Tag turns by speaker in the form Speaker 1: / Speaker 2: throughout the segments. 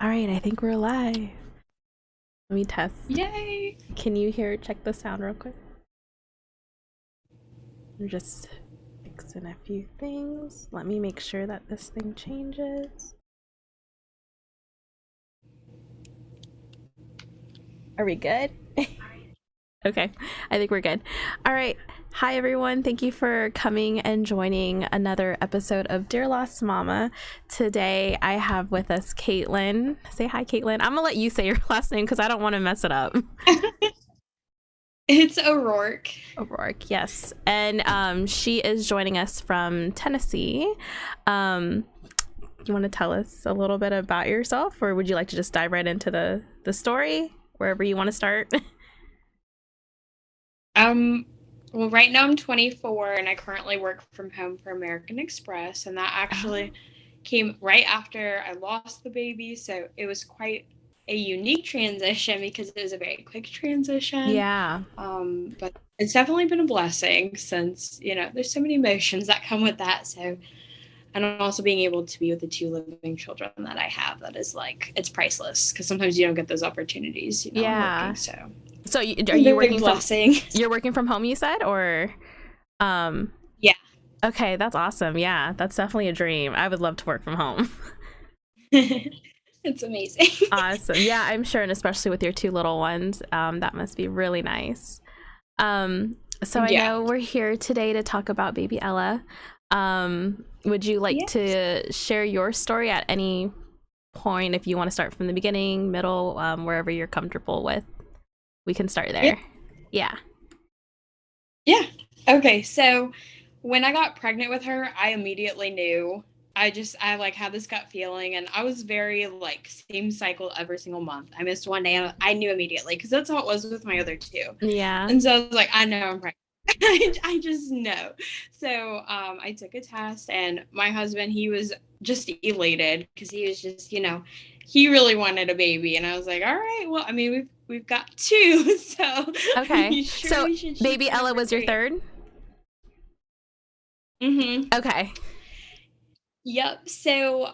Speaker 1: All right, I think we're live. Let me test.
Speaker 2: Yay!
Speaker 1: Can you check the sound real quick? I'm just fixing a few things. Let me make sure that this thing changes. Are we good? Okay, I think we're good. All right. Hi, everyone. Thank you for coming and joining another episode of Dear Lost Mama. Today, I have with us Katelyn. Say hi, Katelyn. I'm going to let you say your last name because I don't want to mess it up.
Speaker 2: It's O'Rourke.
Speaker 1: O'Rourke, yes. And she is joining us from Tennessee. You want to tell us a little bit about yourself, or would you like to just dive right into the story, wherever you want to start?
Speaker 2: Well, right now I'm 24 and I currently work from home for American Express, and that actually came right after I lost the baby, so it was quite a unique transition because it was a very quick transition.
Speaker 1: Yeah.
Speaker 2: But it's definitely been a blessing since, there's so many emotions that come with that. So, and also being able to be with the two living children that I have, that is it's priceless, because sometimes you don't get those opportunities,
Speaker 1: Yeah.
Speaker 2: working, so.
Speaker 1: So are you working
Speaker 2: blessing.
Speaker 1: You're working from home, you said, or
Speaker 2: Yeah.
Speaker 1: Okay, that's awesome. Yeah, that's definitely a dream. I would love to work from home.
Speaker 2: It's amazing.
Speaker 1: Awesome. Yeah, I'm sure, and especially with your two little ones, that must be really nice. So I know we're here today to talk about baby Ella. Would you like to share your story at any point, if you want to start from the beginning, middle, wherever you're comfortable with? We can start there. Yeah.
Speaker 2: Okay, so when I got pregnant with her, I immediately knew. I had this gut feeling, and I was very same cycle every single month. I missed one day and I knew immediately, because that's how it was with my other two.
Speaker 1: Yeah.
Speaker 2: And so I was like, I know I'm pregnant. I just know. So I took a test, and my husband, he was just elated because he was just, he really wanted a baby. And I was like, all right, well, I mean, we've got two. So
Speaker 1: okay.
Speaker 2: So
Speaker 1: baby Ella was your third?
Speaker 2: Mm-hmm.
Speaker 1: Okay.
Speaker 2: Yep. So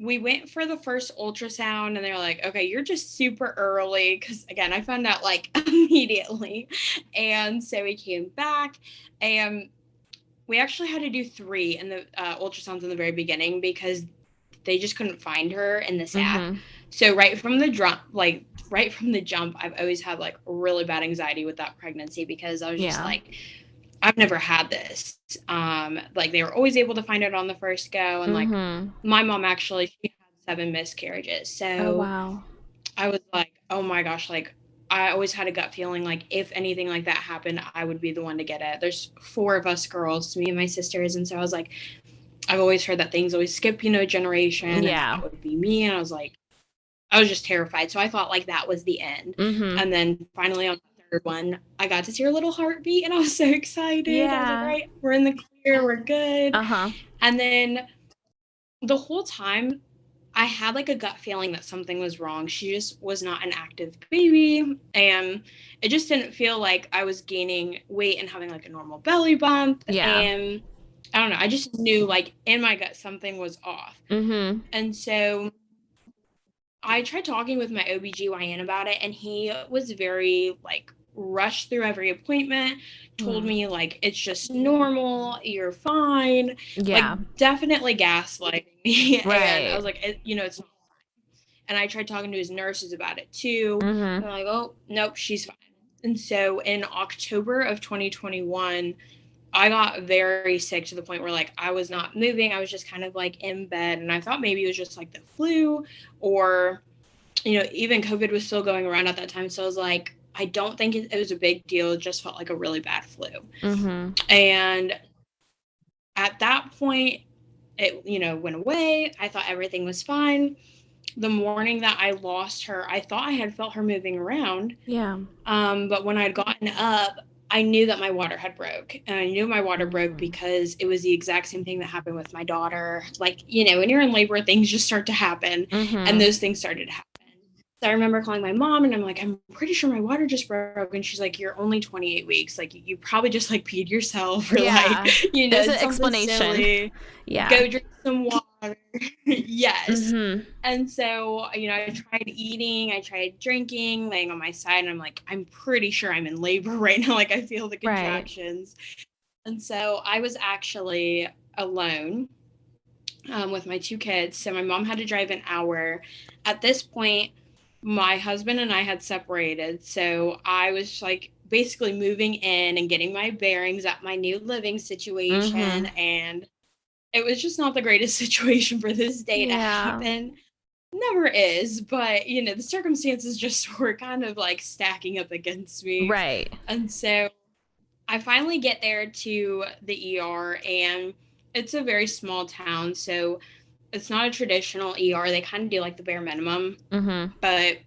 Speaker 2: we went for the first ultrasound, and they were like, okay, you're just super early. Because again, I found out immediately. And so we came back, and we actually had to do 3 in the ultrasounds in the very beginning, because they just couldn't find her in the sac.
Speaker 1: Mm-hmm.
Speaker 2: So right from the jump, I've always had really bad anxiety with that pregnancy, because I was just I've never had this. They were always able to find it on the first go. And my mom actually, she had 7 miscarriages. So
Speaker 1: wow.
Speaker 2: I was like, oh my gosh, I always had a gut feeling if anything like that happened, I would be the one to get it. There's 4 of us girls, me and my sisters. And so I was like, I've always heard that things always skip, a generation.
Speaker 1: Yeah.
Speaker 2: And that would be me. And I was just terrified. So I thought that was the end. And then finally on the third one, I got to see her little heartbeat, and I was so excited. Yeah. I was like, all right, we're in the clear, we're good. And then the whole time I had a gut feeling that something was wrong. She just was not an active baby, and it just didn't feel like I was gaining weight and having a normal belly bump.
Speaker 1: Yeah.
Speaker 2: And I don't know, I just knew in my gut something was off. And so I tried talking with my OBGYN about it, and he was very rushed through every appointment, told me it's just normal, you're fine.
Speaker 1: Yeah.
Speaker 2: Definitely gaslighting me.
Speaker 1: Right.
Speaker 2: And I was like, it's not fine. And I tried talking to his nurses about it too. And they're like, oh, nope, she's fine. And so in October of 2021, I got very sick to the point where I was not moving. I was just kind of in bed, and I thought maybe it was just the flu, or even COVID was still going around at that time. So I was like, I don't think it was a big deal. It just felt like a really bad flu. And at that point, it went away. I thought everything was fine. The morning that I lost her, I thought I had felt her moving around.
Speaker 1: Yeah.
Speaker 2: But when I'd gotten up, I knew that my water had broke. And I knew my water broke because it was the exact same thing that happened with my daughter. When you're in labor, things just start to happen. And those things started to happen. So I remember calling my mom, and I'm like, I'm pretty sure my water just broke. And she's like, you're only 28 weeks. You probably just peed yourself, or
Speaker 1: there's an explanation.
Speaker 2: Silly.
Speaker 1: Yeah.
Speaker 2: Go drink some water. water. Yes.
Speaker 1: Mm-hmm.
Speaker 2: And so, I tried eating, I tried drinking, laying on my side, and I'm like, I'm pretty sure I'm in labor right now. Like, I feel the contractions. Right. And so I was actually alone with my 2 kids. So my mom had to drive an hour. At this point, my husband and I had separated. So I was like basically moving in and getting my bearings at my new living situation. Mm-hmm. And it was just not the greatest situation for this day to happen. Never is, but the circumstances just were kind of like stacking up against me.
Speaker 1: Right.
Speaker 2: And so I finally get there to the ER, and it's a very small town, so it's not a traditional ER. They kind of do like the bare minimum. Mm-hmm. But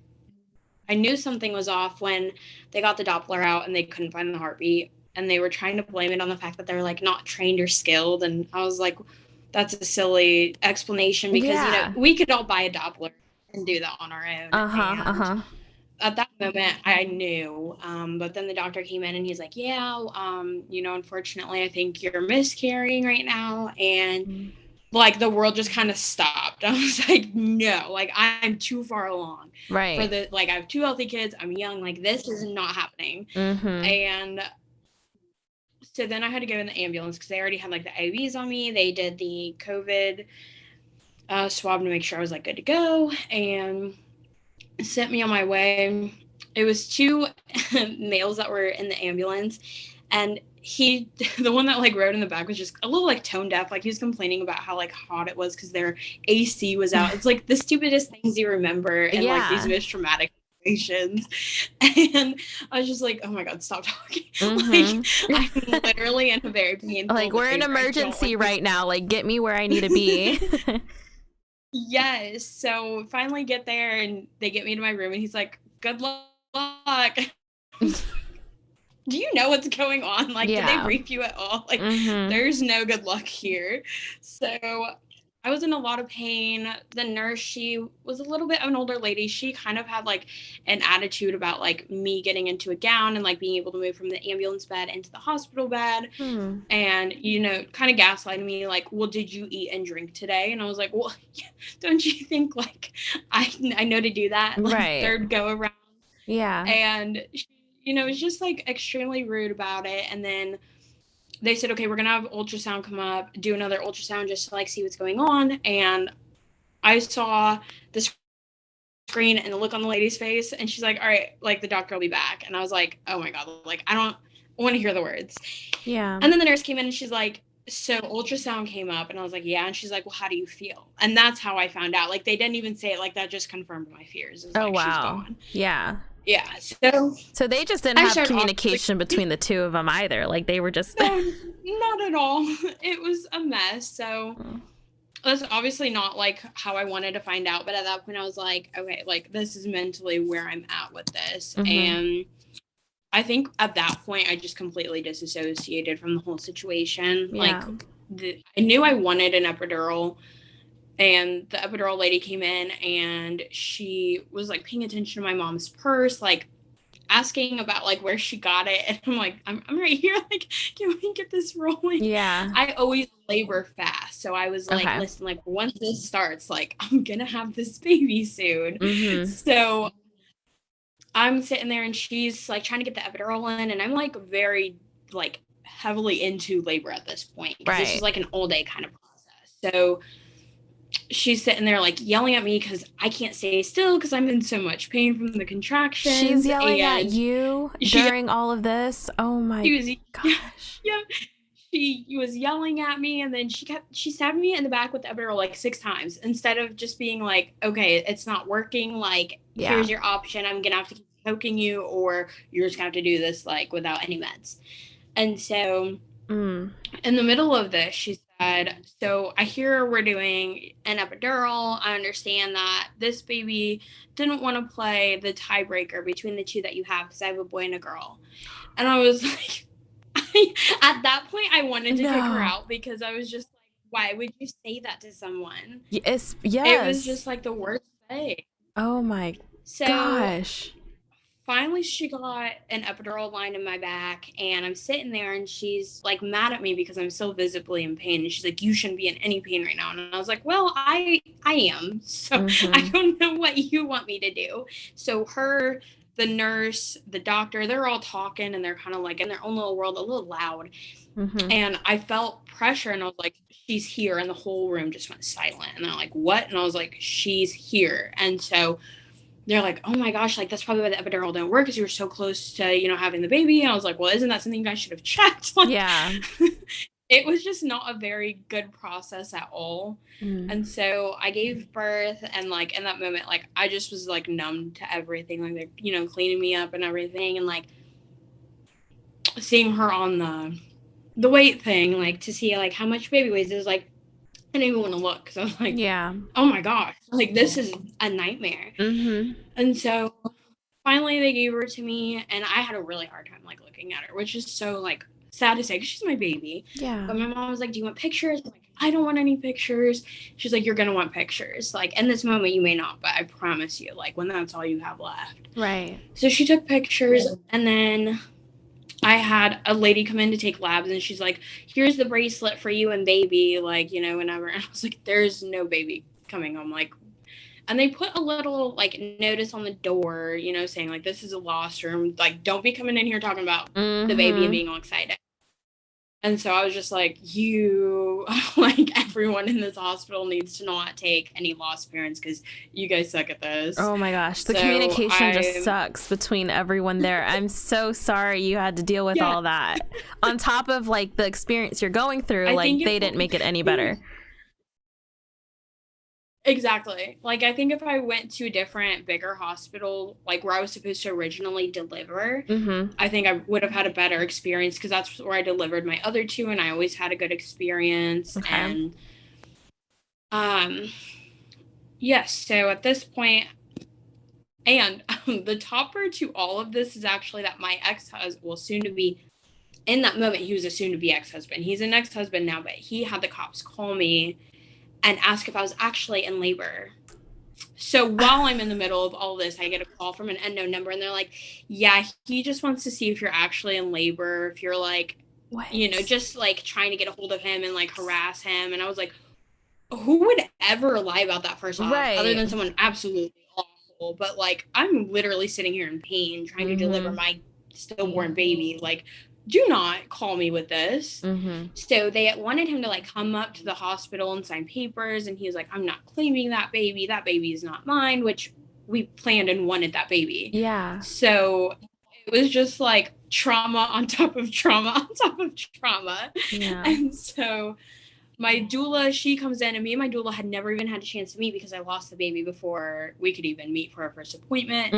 Speaker 2: I knew something was off when they got the Doppler out and they couldn't find the heartbeat, and they were trying to blame it on the fact that they're like not trained or skilled. And I was like, that's a silly explanation, because we could all buy a Doppler and do that on our own. At that moment I knew, but then the doctor came in and he's like, unfortunately I think you're miscarrying right now. And like the world just kind of stopped. I was like, no, like I'm too far along. Right. For the, like, I have 2 healthy kids, I'm young, like this is not happening. Mm-hmm. And so then I had to go in the ambulance because they already had like the IVs on me. They did the COVID swab to make sure I was like good to go, and sent me on my way. It was 2 males that were in the ambulance, and the one that like rode in the back was just a little like tone deaf. Like he was complaining about how like hot it was because their AC was out. It's like the stupidest things you remember in like these most traumatic situations. And I was just like, oh my God, stop talking. Mm-hmm. Like I'm literally in a very painful,
Speaker 1: like we're in emergency right now. Like get me where I need to be.
Speaker 2: Yes. So finally get there and they get me to my room and he's like, good luck. Do you know what's going on? Like, did they brief you at all? Like, there's no good luck here. So I was in a lot of pain. The nurse, she was a little bit of an older lady. She kind of had like an attitude about like me getting into a gown and like being able to move from the ambulance bed into the hospital bed. And, kind of gaslighting me like, well, did you eat and drink today? And I was like, well, don't you think like I know to do that? Like, third go around.
Speaker 1: Yeah.
Speaker 2: And she, was just like extremely rude about it. And then they said, okay, we're going to have ultrasound come up, do another ultrasound just to like see what's going on. And I saw the screen and the look on the lady's face, and she's like, all right, like the doctor will be back. And I was like, oh my God, like I don't want to hear the words.
Speaker 1: Yeah.
Speaker 2: And then the nurse came in and she's like, so ultrasound came up, and I was like, yeah. And she's like, well, how do you feel? And that's how I found out. Like they didn't even say it like that, just confirmed my fears.
Speaker 1: Oh,
Speaker 2: like,
Speaker 1: wow.
Speaker 2: She's gone.
Speaker 1: Yeah.
Speaker 2: Yeah.
Speaker 1: So they just didn't have communication between the 2 of them either. Like they were just
Speaker 2: no, not at all. It was a mess. So that's obviously not like how I wanted to find out. But at that point I was like, okay, like this is mentally where I'm at with this. And I think at that point I just completely disassociated from the whole situation. Yeah. Like I knew I wanted an epidural. And the epidural lady came in and she was like paying attention to my mom's purse, like asking about like where she got it. And I'm like, I'm right here. Like, can we get this rolling?
Speaker 1: Yeah.
Speaker 2: I always labor fast. So I was like, listen, like once this starts, like I'm going to have this baby soon. So I'm sitting there and she's like trying to get the epidural in. And I'm like very like heavily into labor at this point. Because this is like an all day kind of process. So she's sitting there like yelling at me because I can't stay still because I'm in so much pain from the contractions.
Speaker 1: She's yelling at you during all of this. Oh my gosh.
Speaker 2: Yeah. She was yelling at me, and then she stabbed me in the back with the epidural like 6 times instead of just being like, okay, it's not working. Like, here's your option. I'm gonna have to keep poking you, or you're just gonna have to do this like without any meds. And so in the middle of this, she said, so I hear we're doing an epidural. I understand that this baby didn't want to play the tiebreaker between the 2 that you have because I have a boy and a girl. And I was like, at that point, I wanted to kick her out because I was just like, why would you say that to someone?
Speaker 1: Yes.
Speaker 2: It was just like the worst thing.
Speaker 1: Oh my gosh.
Speaker 2: finally she got an epidural line in my back, and I'm sitting there, and she's like mad at me because I'm so visibly in pain, and she's like, you shouldn't be in any pain right now. And I was like, well, I am, so I don't know what you want me to do. So her, the nurse, the doctor, they're all talking, and they're kind of like in their own little world, a little loud. And I felt pressure, and I was like, she's here, and the whole room just went silent. And they're like, what? And I was like, she's here. And so they're like, oh my gosh, like that's probably why the epidural didn't work, because you were so close to, you know, having the baby. And I was like, well, isn't that something you guys should have checked? Like,
Speaker 1: yeah.
Speaker 2: It was just not a very good process at all. And so I gave birth, and like in that moment, like I just was like numb to everything. Like they're, you know, cleaning me up and everything, and like seeing her on the weight thing, like to see like how much baby weighs, is like I didn't even want to look, because I was like,
Speaker 1: yeah,
Speaker 2: oh my gosh, like this is a nightmare. And so finally they gave her to me, and I had a really hard time like looking at her, which is so like sad to say, because she's my baby.
Speaker 1: Yeah.
Speaker 2: But my mom was like, do you want pictures? I'm like, I don't want any pictures. She's like, you're gonna want pictures. Like in this moment you may not, but I promise you, like when that's all you have left.
Speaker 1: Right.
Speaker 2: So she took pictures, and then I had a lady come in to take labs, and she's like, here's the bracelet for you and baby, like, you know, whenever. And I was like, there's no baby coming home. Like, and they put a little like notice on the door, you know, saying like, this is a lost room. Like, don't be coming in here talking about the baby and being all excited. And so I was just like, you, like, everyone in this hospital needs to not take any lost parents, because you guys suck at this.
Speaker 1: Oh my gosh. The communication just sucks between everyone there. I'm so sorry you had to deal with all that. On top of, like, the experience you're going through, like, they didn't make it any better.
Speaker 2: Exactly. Like, I think if I went to a different, bigger hospital, like where I was supposed to originally deliver, I think I would have had a better experience, because that's where I delivered my other two, and I always had a good experience. And yes, so at this point, and the topper to all of this is actually that my ex-husband, well, soon to be, in that moment, he was a soon to be ex-husband. He's an ex-husband now, but he had the cops call me and ask if I was actually in labor. So while I'm in the middle of all this, I get a call from an unknown number, and they're like, yeah, he just wants to see if you're actually in labor, if you're like, you know, just like trying to get a hold of him and like harass him. And I was like, who would ever lie about that, first off, other than someone absolutely awful? But like, I'm literally sitting here in pain trying to deliver my stillborn baby. Like, do not call me with this. So they wanted him to like come up to the hospital and sign papers, and he was like, I'm not claiming that baby. That baby is not mine, which we planned and wanted that baby.
Speaker 1: Yeah.
Speaker 2: So it was just like trauma on top of trauma on top of trauma.
Speaker 1: Yeah.
Speaker 2: And so my doula, she comes in, and me and my doula had never even had a chance to meet, because I lost the baby before we could even meet for our first appointment.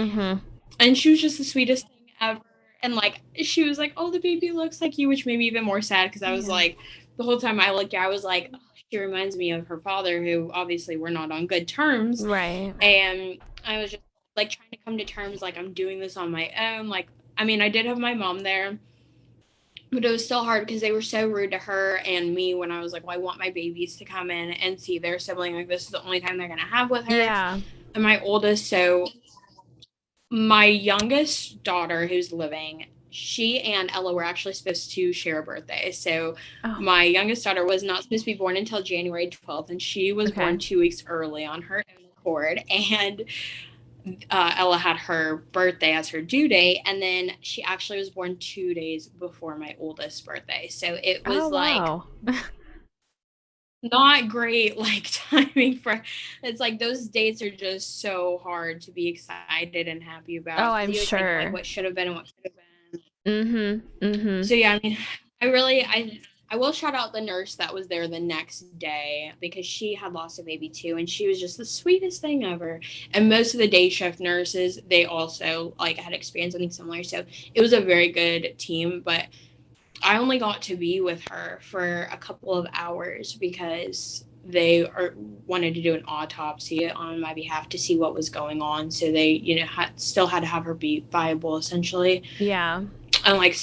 Speaker 2: And she was just the sweetest thing ever. And like, she was like, oh, the baby looks like you, which made me even more sad, because I was like, the whole time I looked at her, I was like, oh, she reminds me of her father, who obviously we're not on good terms.
Speaker 1: Right.
Speaker 2: And I was just like trying to come to terms, like, I'm doing this on my own. Like, I mean, I did have my mom there, but it was still hard, because they were so rude to her and me when I was like, well, I want my babies to come in and see their sibling. Like, this is the only time they're going to have with her.
Speaker 1: Yeah.
Speaker 2: And my oldest, so my youngest daughter, who's living, she and Ella were actually supposed to share a birthday. So my youngest daughter was not supposed to be born until January 12th, and she was born 2 weeks early on her own accord. And Ella had her birthday as her due date, and then she actually was born 2 days before my oldest birthday. So it was not great, like, timing for, it's like those dates are just so hard to be excited and happy about.
Speaker 1: Oh, I'm sure.
Speaker 2: Think, like, what should have been and what could have been. So yeah, I mean, I will shout out the nurse that was there the next day, because she had lost a baby too, and she was just the sweetest thing ever. And most of the day shift nurses, they also like had experienced something similar. So it was a very good team, but I only got to be with her for a couple of hours, because they wanted to do an autopsy on my behalf to see what was going on. So they, you know, still had to have her be viable, essentially.
Speaker 1: Yeah.
Speaker 2: And like,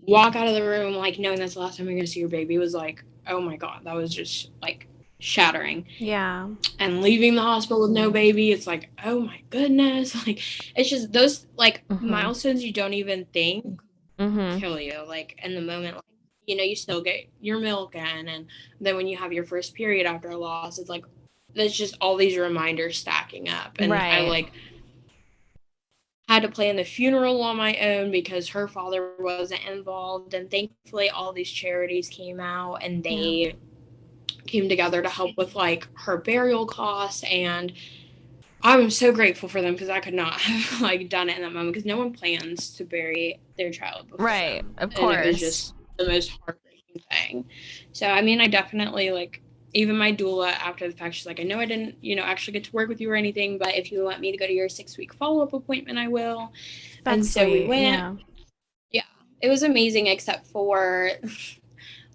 Speaker 2: walk out of the room, like, knowing that's the last time you're going to see your baby, was like, oh my God, that was just like shattering.
Speaker 1: Yeah.
Speaker 2: And leaving the hospital with no baby, it's like, oh my goodness. Like, it's just those, like, milestones you don't even think kill you. Like, in the moment, like, you know, you still get your milk in, and then when you have your first period after a loss, it's like, there's just all these reminders stacking up. And I, like, had to plan the funeral on my own because her father wasn't involved. And thankfully, all these charities came out, and they came together to help with, like, her burial costs. And I'm so grateful for them, because I could not have, like, done it in that moment, because no one plans to bury their child before them.
Speaker 1: Of course.
Speaker 2: And it was just the most heartbreaking thing. So, I mean, I definitely, like, even my doula after the fact, she's like, I know I didn't, you know, actually get to work with you or anything, but if you want me to go to your 6-week follow-up appointment, I will. And so we went. Yeah, it was amazing, except for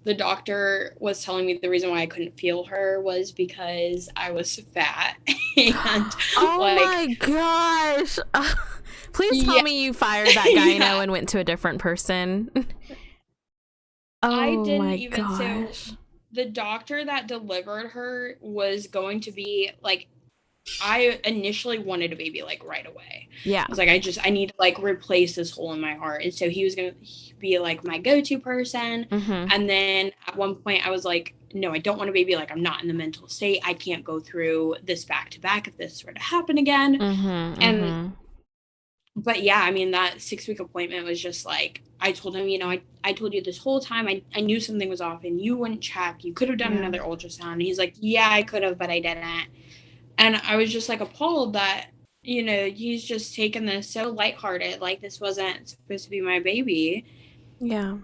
Speaker 2: the doctor was telling me the reason why I couldn't feel her was because I was fat. And,
Speaker 1: oh, like, my gosh. Please tell me you fired that gyno and went to a different person.
Speaker 2: I didn't even. Gosh. So the doctor that delivered her was going to be, like, I initially wanted a baby, like, right away.
Speaker 1: Yeah.
Speaker 2: I was like, I need to, like, replace this hole in my heart. And so he was going to be, like, my go-to person. And then at one point I was like, no, I don't want a baby. Like, I'm not in the mental state. I can't go through this back to back if this were to happen again. And, but yeah, I mean, that 6-week appointment was just like, I told him, you know, I told you this whole time, I knew something was off, and you wouldn't check. You could have done another ultrasound. And he's like, yeah, I could have, but I didn't. And I was just, like, appalled that, you know, he's just taken this so lighthearted. Like, this wasn't supposed to be my baby.
Speaker 1: Yeah.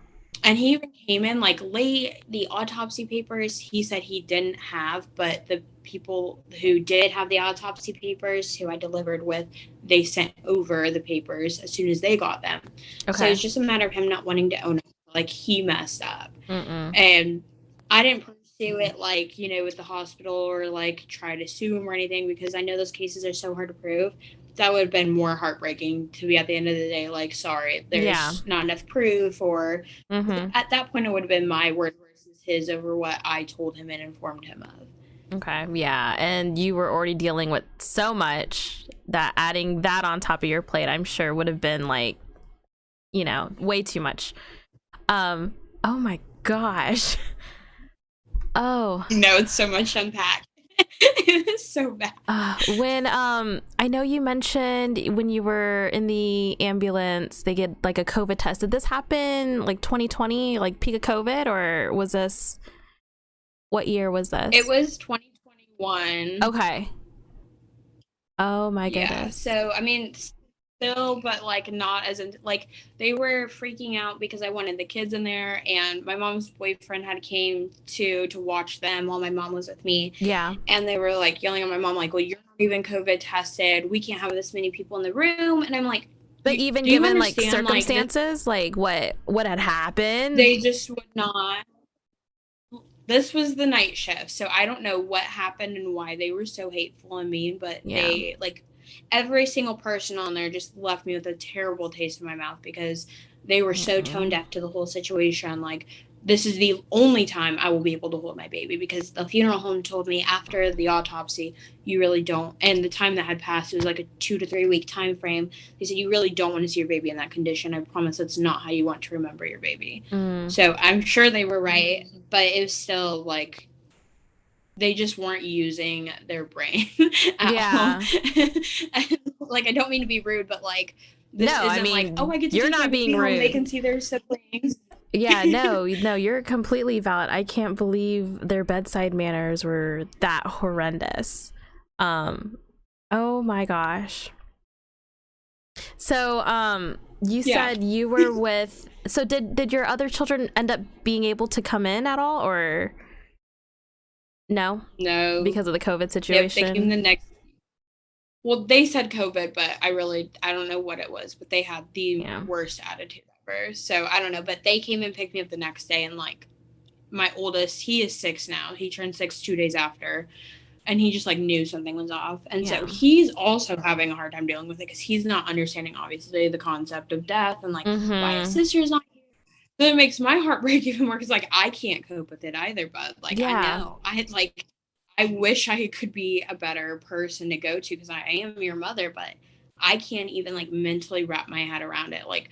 Speaker 2: And he even came in, like, late. The autopsy papers, he said he didn't have, but the people who did have the autopsy papers, who I delivered with, they sent over the papers as soon as they got them. So it's just a matter of him not wanting to own it. Like, he messed up. And I didn't pursue it, like, you know, with the hospital, or, like, try to sue him or anything, because I know those cases are so hard to prove. That would have been more heartbreaking to be at the end of the day, like, sorry, there's not enough proof, or at that point it would have been my word versus his over what I told him and informed him of.
Speaker 1: Okay, yeah, and you were already dealing with so much that adding that on top of your plate, I'm sure, would have been, like, you know, way too much. Oh my gosh. Oh.
Speaker 2: No, it's so much to unpack. It was so bad.
Speaker 1: When I know you mentioned when you were in the ambulance, they get, like, a COVID test. Did this happen, like, 2020, like, peak of COVID, or was this, what year was this?
Speaker 2: It was 2021.
Speaker 1: Okay. Oh my goodness.
Speaker 2: Yeah, so I mean, still, but, like, not as in, like, they were freaking out because I wanted the kids in there, and my mom's boyfriend had came to watch them while my mom was with me.
Speaker 1: Yeah.
Speaker 2: And they were, like, yelling at my mom, like, well, you're not even COVID tested. We can't have this many people in the room. And I'm like,
Speaker 1: but even given, like, circumstances, like, what had happened?
Speaker 2: They just would not. This was the night shift, so I don't know what happened and why they were so hateful and mean, but they, like, every single person on there just left me with a terrible taste in my mouth, because they were so tone deaf to the whole situation. Like, this is the only time I will be able to hold my baby, because the funeral home told me after the autopsy, you really don't, and the time that had passed, it was like a 2 to 3 week time frame. They said, you really don't want to see your baby in that condition. I promise that's not how you want to remember your baby. So I'm sure they were right, but it was still, like, they just weren't using their brain at all. And, like, I don't mean to be rude, but, like, this isn't like, oh, I get to
Speaker 1: you're not being rude.
Speaker 2: They can see their siblings.
Speaker 1: Yeah, no, you're completely valid. I can't believe their bedside manners were that horrendous. Oh my gosh. So, you said you were with, so did your other children end up being able to come in at all, or no?
Speaker 2: No.
Speaker 1: Because of the COVID situation?
Speaker 2: Yep, they came the next. Well, they said COVID, but I don't know what it was, but they had the worst attitude ever. So I don't know, but they came and picked me up the next day, and, like, my oldest, he is 6 now. He turned 6 2 days after, and he just, like, knew something was off. And so he's also having a hard time dealing with it, because he's not understanding, obviously, the concept of death, and, like, why his sister's not here. So it makes my heart break even more, because, like, I can't cope with it either, but, like, I know. I had, like, I wish I could be a better person to go to, because I am your mother, but I can't even like mentally wrap my head around it. Like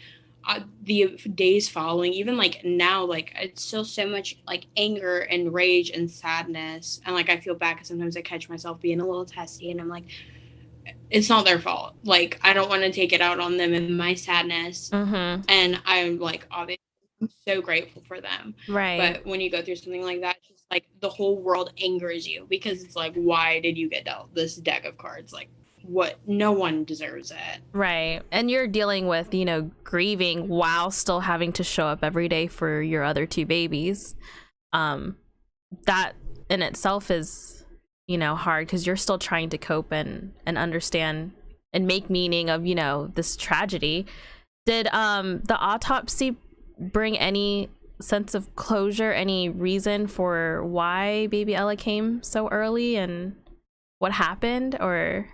Speaker 2: the days following, even like now, like it's still so much like anger and rage and sadness. And like I feel bad because sometimes I catch myself being a little testy, and I'm like, it's not their fault. Like I don't want to take it out on them in my sadness.
Speaker 1: Mm-hmm.
Speaker 2: And I'm like, obviously, I'm so grateful for them.
Speaker 1: Right.
Speaker 2: But when you go through something like that, just like the whole world angers you, because it's like, why did you get dealt this deck of cards? Like, what? No one deserves it.
Speaker 1: Right. And you're dealing with, grieving while still having to show up every day for your other two babies. That in itself is, hard, because you're still trying to cope and understand and make meaning of, this tragedy. Did the autopsy bring any sense of closure, any reason for why baby Ella came so early and what happened, or?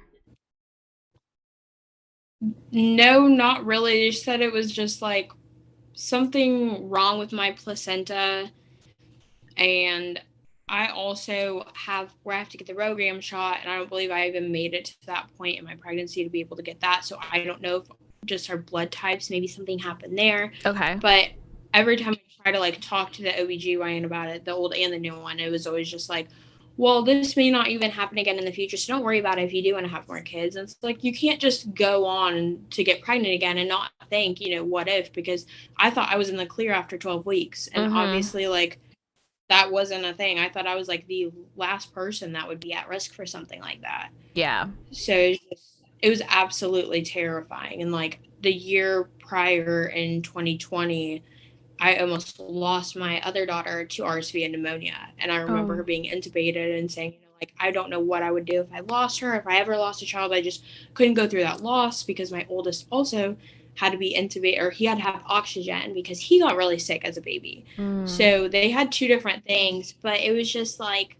Speaker 2: No, not really. They said it was just like something wrong with my placenta. And I also have where I have to get the Rogram shot, and I don't believe I even made it to that point in my pregnancy to be able to get that. So I don't know if just our blood types, maybe something happened there.
Speaker 1: Okay.
Speaker 2: But every time I try to like talk to the OBGYN about it, the old and the new one, it was always just like, well, this may not even happen again in the future, so don't worry about it if you do want to have more kids. And it's like, you can't just go on to get pregnant again and not think, what if, because I thought I was in the clear after 12 weeks. And obviously, like, that wasn't a thing. I thought I was like the last person that would be at risk for something like that.
Speaker 1: Yeah.
Speaker 2: So it was absolutely terrifying. And like the year prior in 2020, I almost lost my other daughter to RSV and pneumonia. And I remember her being intubated and saying, like, I don't know what I would do if I lost her. If I ever lost a child, I just couldn't go through that loss, because my oldest also had to be intubated, or he had to have oxygen because he got really sick as a baby. So they had two different things, but it was just like,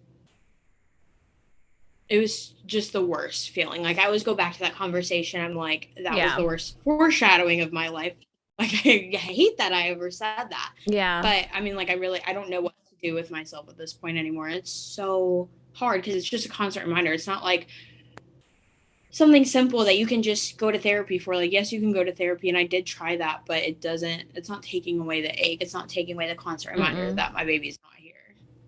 Speaker 2: it was just the worst feeling. Like I always go back to that conversation. I'm like, that was the worst foreshadowing of my life. Like I hate that I ever said that.
Speaker 1: Yeah.
Speaker 2: But I mean, like I don't know what to do with myself at this point anymore. It's so hard because it's just a constant reminder. It's not like something simple that you can just go to therapy for. Like, yes, you can go to therapy, and I did try that, but it's not taking away the ache. It's not taking away the constant reminder that my baby's not here.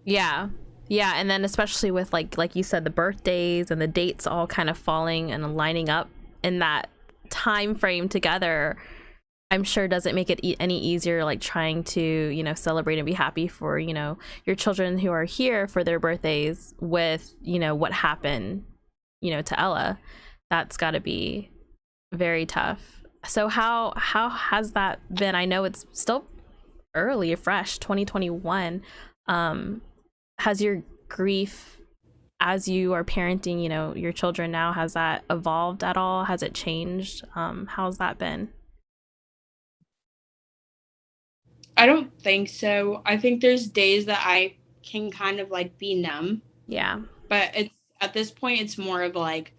Speaker 1: Yeah. Yeah, and then especially with like you said, the birthdays and the dates all kind of falling and lining up in that time frame together, I'm sure doesn't make it any easier, like trying to, celebrate and be happy for, your children who are here for their birthdays with, what happened, to Ella. That's got to be very tough. So how has that been? I know it's still early, fresh, 2021. Has your grief as you are parenting, your children now, has that evolved at all? Has it changed? How's that been?
Speaker 2: I don't think so. I think there's days that I can kind of like be numb.
Speaker 1: Yeah.
Speaker 2: But it's at this point, it's more of like,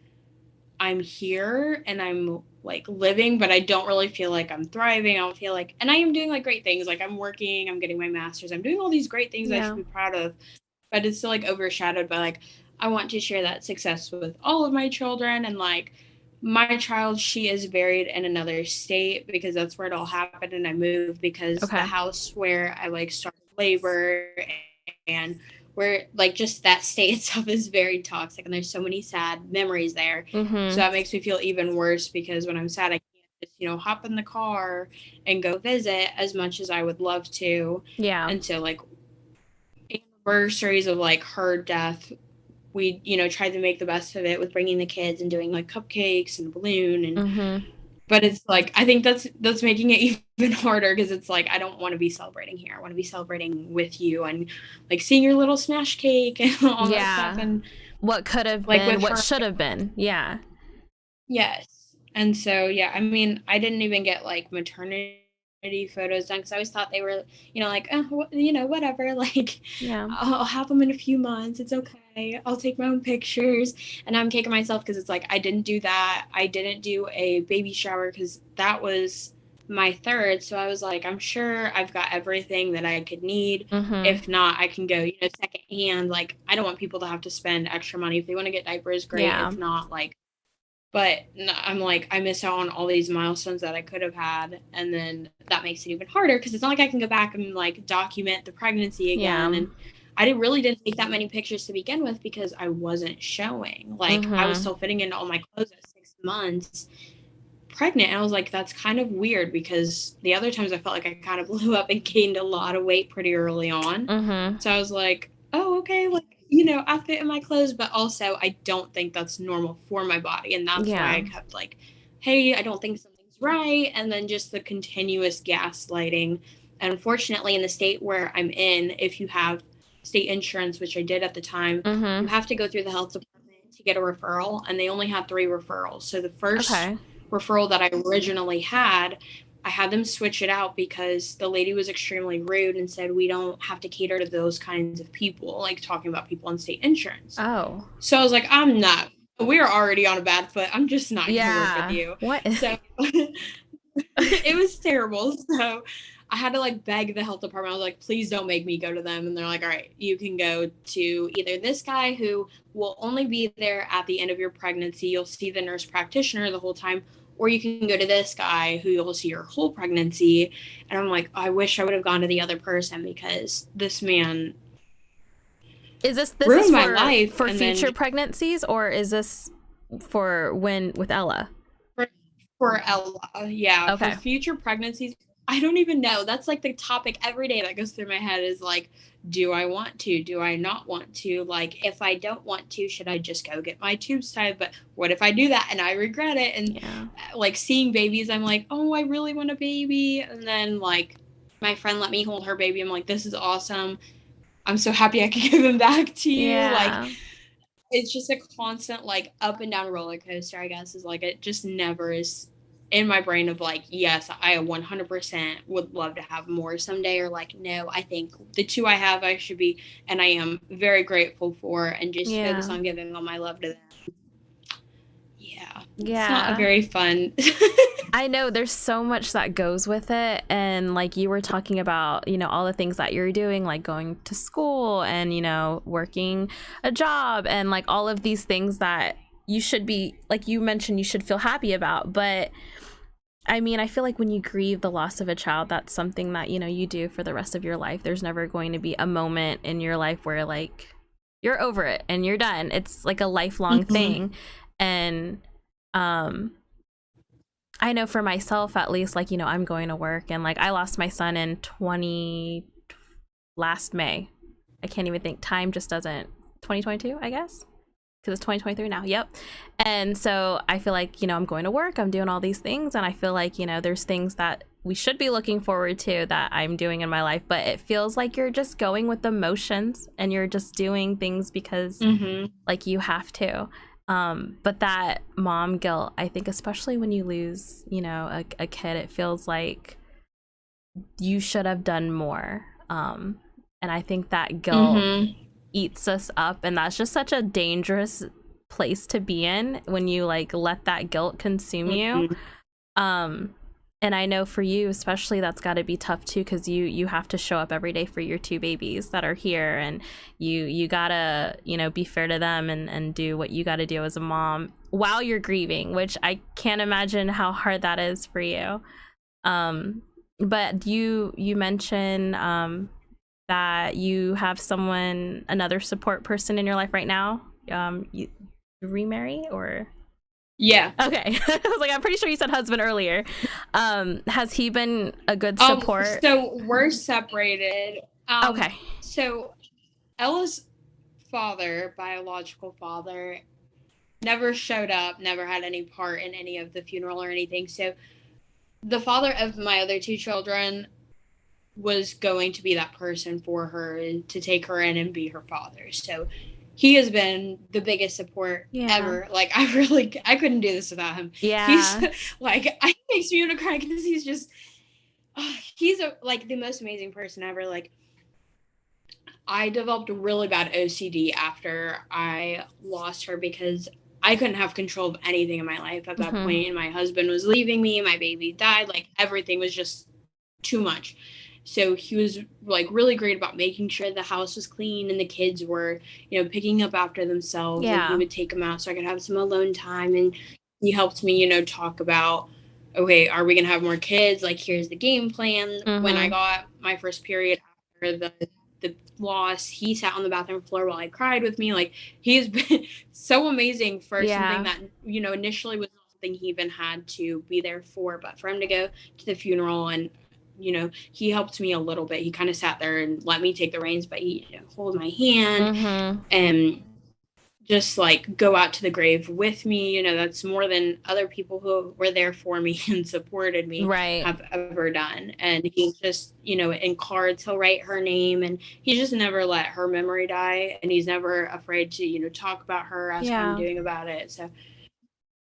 Speaker 2: I'm here and I'm like living, but I don't really feel like I'm thriving. I don't feel like, and I am doing like great things. Like I'm working, I'm getting my master's, I'm doing all these great things I should be proud of. But it's still like overshadowed by like, I want to share that success with all of my children. And like my child, she is buried in another state because that's where it all happened. And I moved because the house where I like started labor and where like just that state itself is very toxic, and there's so many sad memories there. So that makes me feel even worse, because when I'm sad, I can't just, hop in the car and go visit as much as I would love to.
Speaker 1: Yeah.
Speaker 2: And so like anniversaries of like her death, we tried to make the best of it with bringing the kids and doing like cupcakes and a balloon, and but it's like, I think that's making it even harder, because it's like, I don't want to be celebrating here. I want to be celebrating with you and like seeing your little smash cake and all that stuff, and
Speaker 1: what could have been, what should have been. Yeah. Yes.
Speaker 2: And so I mean, I didn't even get like maternity photos done, because I always thought they were, like, whatever, like, I'll have them in a few months, it's okay, I'll take my own pictures. And I'm kicking myself because it's like, I didn't do that. I didn't do a baby shower because that was my third. So I was like, I'm sure I've got everything that I could need.
Speaker 1: Mm-hmm.
Speaker 2: If not, I can go, secondhand. Like, I don't want people to have to spend extra money. If they want to get diapers, great.
Speaker 1: Yeah.
Speaker 2: If not, like, but I'm like, I miss out on all these milestones that I could have had. And then that makes it even harder because it's not like I can go back and like document the pregnancy again.
Speaker 1: Yeah.
Speaker 2: And I really didn't take that many pictures to begin with because I wasn't showing. Like, I was still fitting into all my clothes at 6 months pregnant. And I was like, that's kind of weird because the other times I felt like I kind of blew up and gained a lot of weight pretty early on. So I was like, oh, okay, like, I fit in my clothes, but also I don't think that's normal for my body. And that's why I kept like, hey, I don't think something's right. And then just the continuous gaslighting. And unfortunately, in the state where I'm in, if you have state insurance, which I did at the time, you have to go through the health department to get a referral. And they only had 3 referrals. So the first referral that I originally had, I had them switch it out because the lady was extremely rude and said, we don't have to cater to those kinds of people, like talking about people on state insurance.
Speaker 1: Oh.
Speaker 2: So I was like, I'm not. We're already on a bad foot. I'm just not going to work with you.
Speaker 1: What?
Speaker 2: So it was terrible. So I had to like beg the health department. I was like, please don't make me go to them. And they're like, all right, you can go to either this guy who will only be there at the end of your pregnancy. You'll see the nurse practitioner the whole time, or you can go to this guy who you'll see your whole pregnancy. And I'm like, I wish I would have gone to the other person because this man
Speaker 1: is this
Speaker 2: ruined
Speaker 1: is
Speaker 2: my life
Speaker 1: for future pregnancies, or is this for when with Ella?
Speaker 2: For Ella, yeah.
Speaker 1: Okay.
Speaker 2: For future pregnancies, I don't even know. That's like the topic every day that goes through my head is like, do I want to? Do I not want to? Like, if I don't want to, should I just go get my tubes tied? But what if I do that and I regret it? And like seeing babies, I'm like, oh, I really want a baby. And then like my friend let me hold her baby. I'm like, this is awesome. I'm so happy I can give him back to you. Like, it's just a constant like up and down roller coaster, I guess, is like it just never is in my brain of like, yes, I 100% would love to have more someday, or like, no, I think the 2 I have I should be, and I am very grateful for, and just focus on giving all my love to them. It's not very fun.
Speaker 1: I know there's so much that goes with it, and like you were talking about, all the things that you're doing, like going to school and working a job and like all of these things that you should be, like you mentioned, you should feel happy about. But I mean, I feel like when you grieve the loss of a child, that's something that you do for the rest of your life. There's never going to be a moment in your life where like you're over it and you're done. It's like a lifelong thing. And I know for myself, at least, like, I'm going to work, and like I lost my son in last May. I can't even think. Time just doesn't. 2022, I guess, because it's 2023 now. Yep. And so I feel like, I'm going to work, I'm doing all these things, and I feel like, there's things that we should be looking forward to that I'm doing in my life, but it feels like you're just going with the motions and you're just doing things because like you have to. But that mom guilt, I think, especially when you lose, a kid, it feels like you should have done more. And I think that guilt eats us up, and that's just such a dangerous place to be in when you like let that guilt consume you. And I know for you especially, that's got to be tough too, because you have to show up every day for your 2 babies that are here, and you gotta be fair to them and do what you gotta do as a mom while you're grieving, which I can't imagine how hard that is for you. But you mentioned that you have another support person in your life right now. You remarry or?
Speaker 2: Yeah.
Speaker 1: Okay. I was like, I'm pretty sure you said husband earlier. Has he been a good support?
Speaker 2: So we're separated.
Speaker 1: Okay.
Speaker 2: So Ella's biological father, never showed up, never had any part in any of the funeral or anything. So the father of my other 2 children was going to be that person for her to take her in and be her father. So he has been the biggest support ever. Like, I couldn't do this without him.
Speaker 1: Yeah.
Speaker 2: He's like, it makes me want to cry because he's just, he's like the most amazing person ever. Like, I developed a really bad OCD after I lost her because I couldn't have control of anything in my life at that point. And my husband was leaving me, my baby died, like everything was just too much. So he was like really great about making sure the house was clean and the kids were, picking up after themselves. And he would take them out so I could have some alone time. And he helped me, talk about, okay, are we going to have more kids? Like, here's the game plan. When I got my first period after the loss, he sat on the bathroom floor while I cried with me. Like, he's been so amazing for something that, initially was not something he even had to be there for, but for him to go to the funeral and, he helped me a little bit. He kind of sat there and let me take the reins, but he hold my hand and just like go out to the grave with me. That's more than other people who were there for me and supported me have ever done. And he just, in cards, he'll write her name, and he just never let her memory die. And he's never afraid to, talk about her, ask how I'm doing about it. So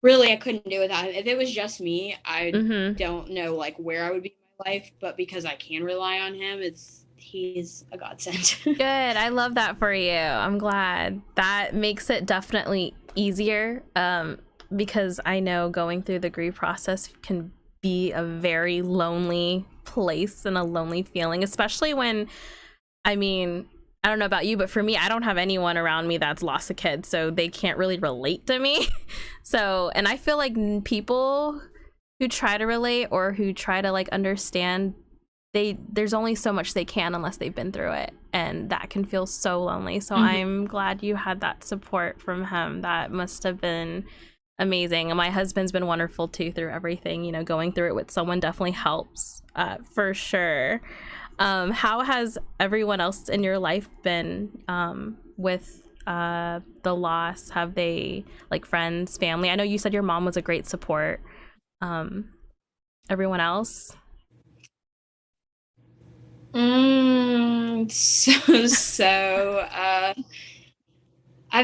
Speaker 2: really, I couldn't do without him. If it was just me, I don't know like where I would be in my life, but because I can rely on him, he's a godsend.
Speaker 1: Good. I love that for you. I'm glad. That makes it definitely easier, because I know going through the grief process can be a very lonely place and a lonely feeling, especially when, I mean, I don't know about you, but for me, I don't have anyone around me that's lost a kid, so they can't really relate to me. So, and I feel like people who try to relate or who try to like understand, there's only so much they can unless they've been through it, and that can feel so lonely. So I'm glad you had that support from him. That must have been amazing. And my husband's been wonderful too through everything. Going through it with someone definitely helps, for sure. How has everyone else in your life been with the loss? Have they, like, friends, family? I know you said your mom was a great support. Everyone else?
Speaker 2: I've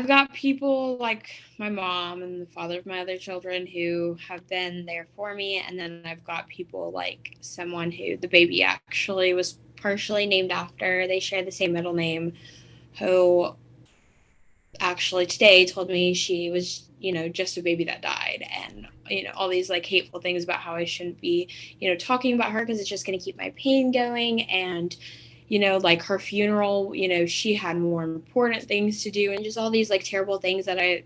Speaker 2: got people like my mom and the father of my other children who have been there for me. And then I've got people like someone who the baby actually was partially named after. They share the same middle name, who actually today told me she was, just a baby that died, and, all these like hateful things about how I shouldn't be, talking about her because it's just going to keep my pain going. And, like her funeral, she had more important things to do, and just all these like terrible things that I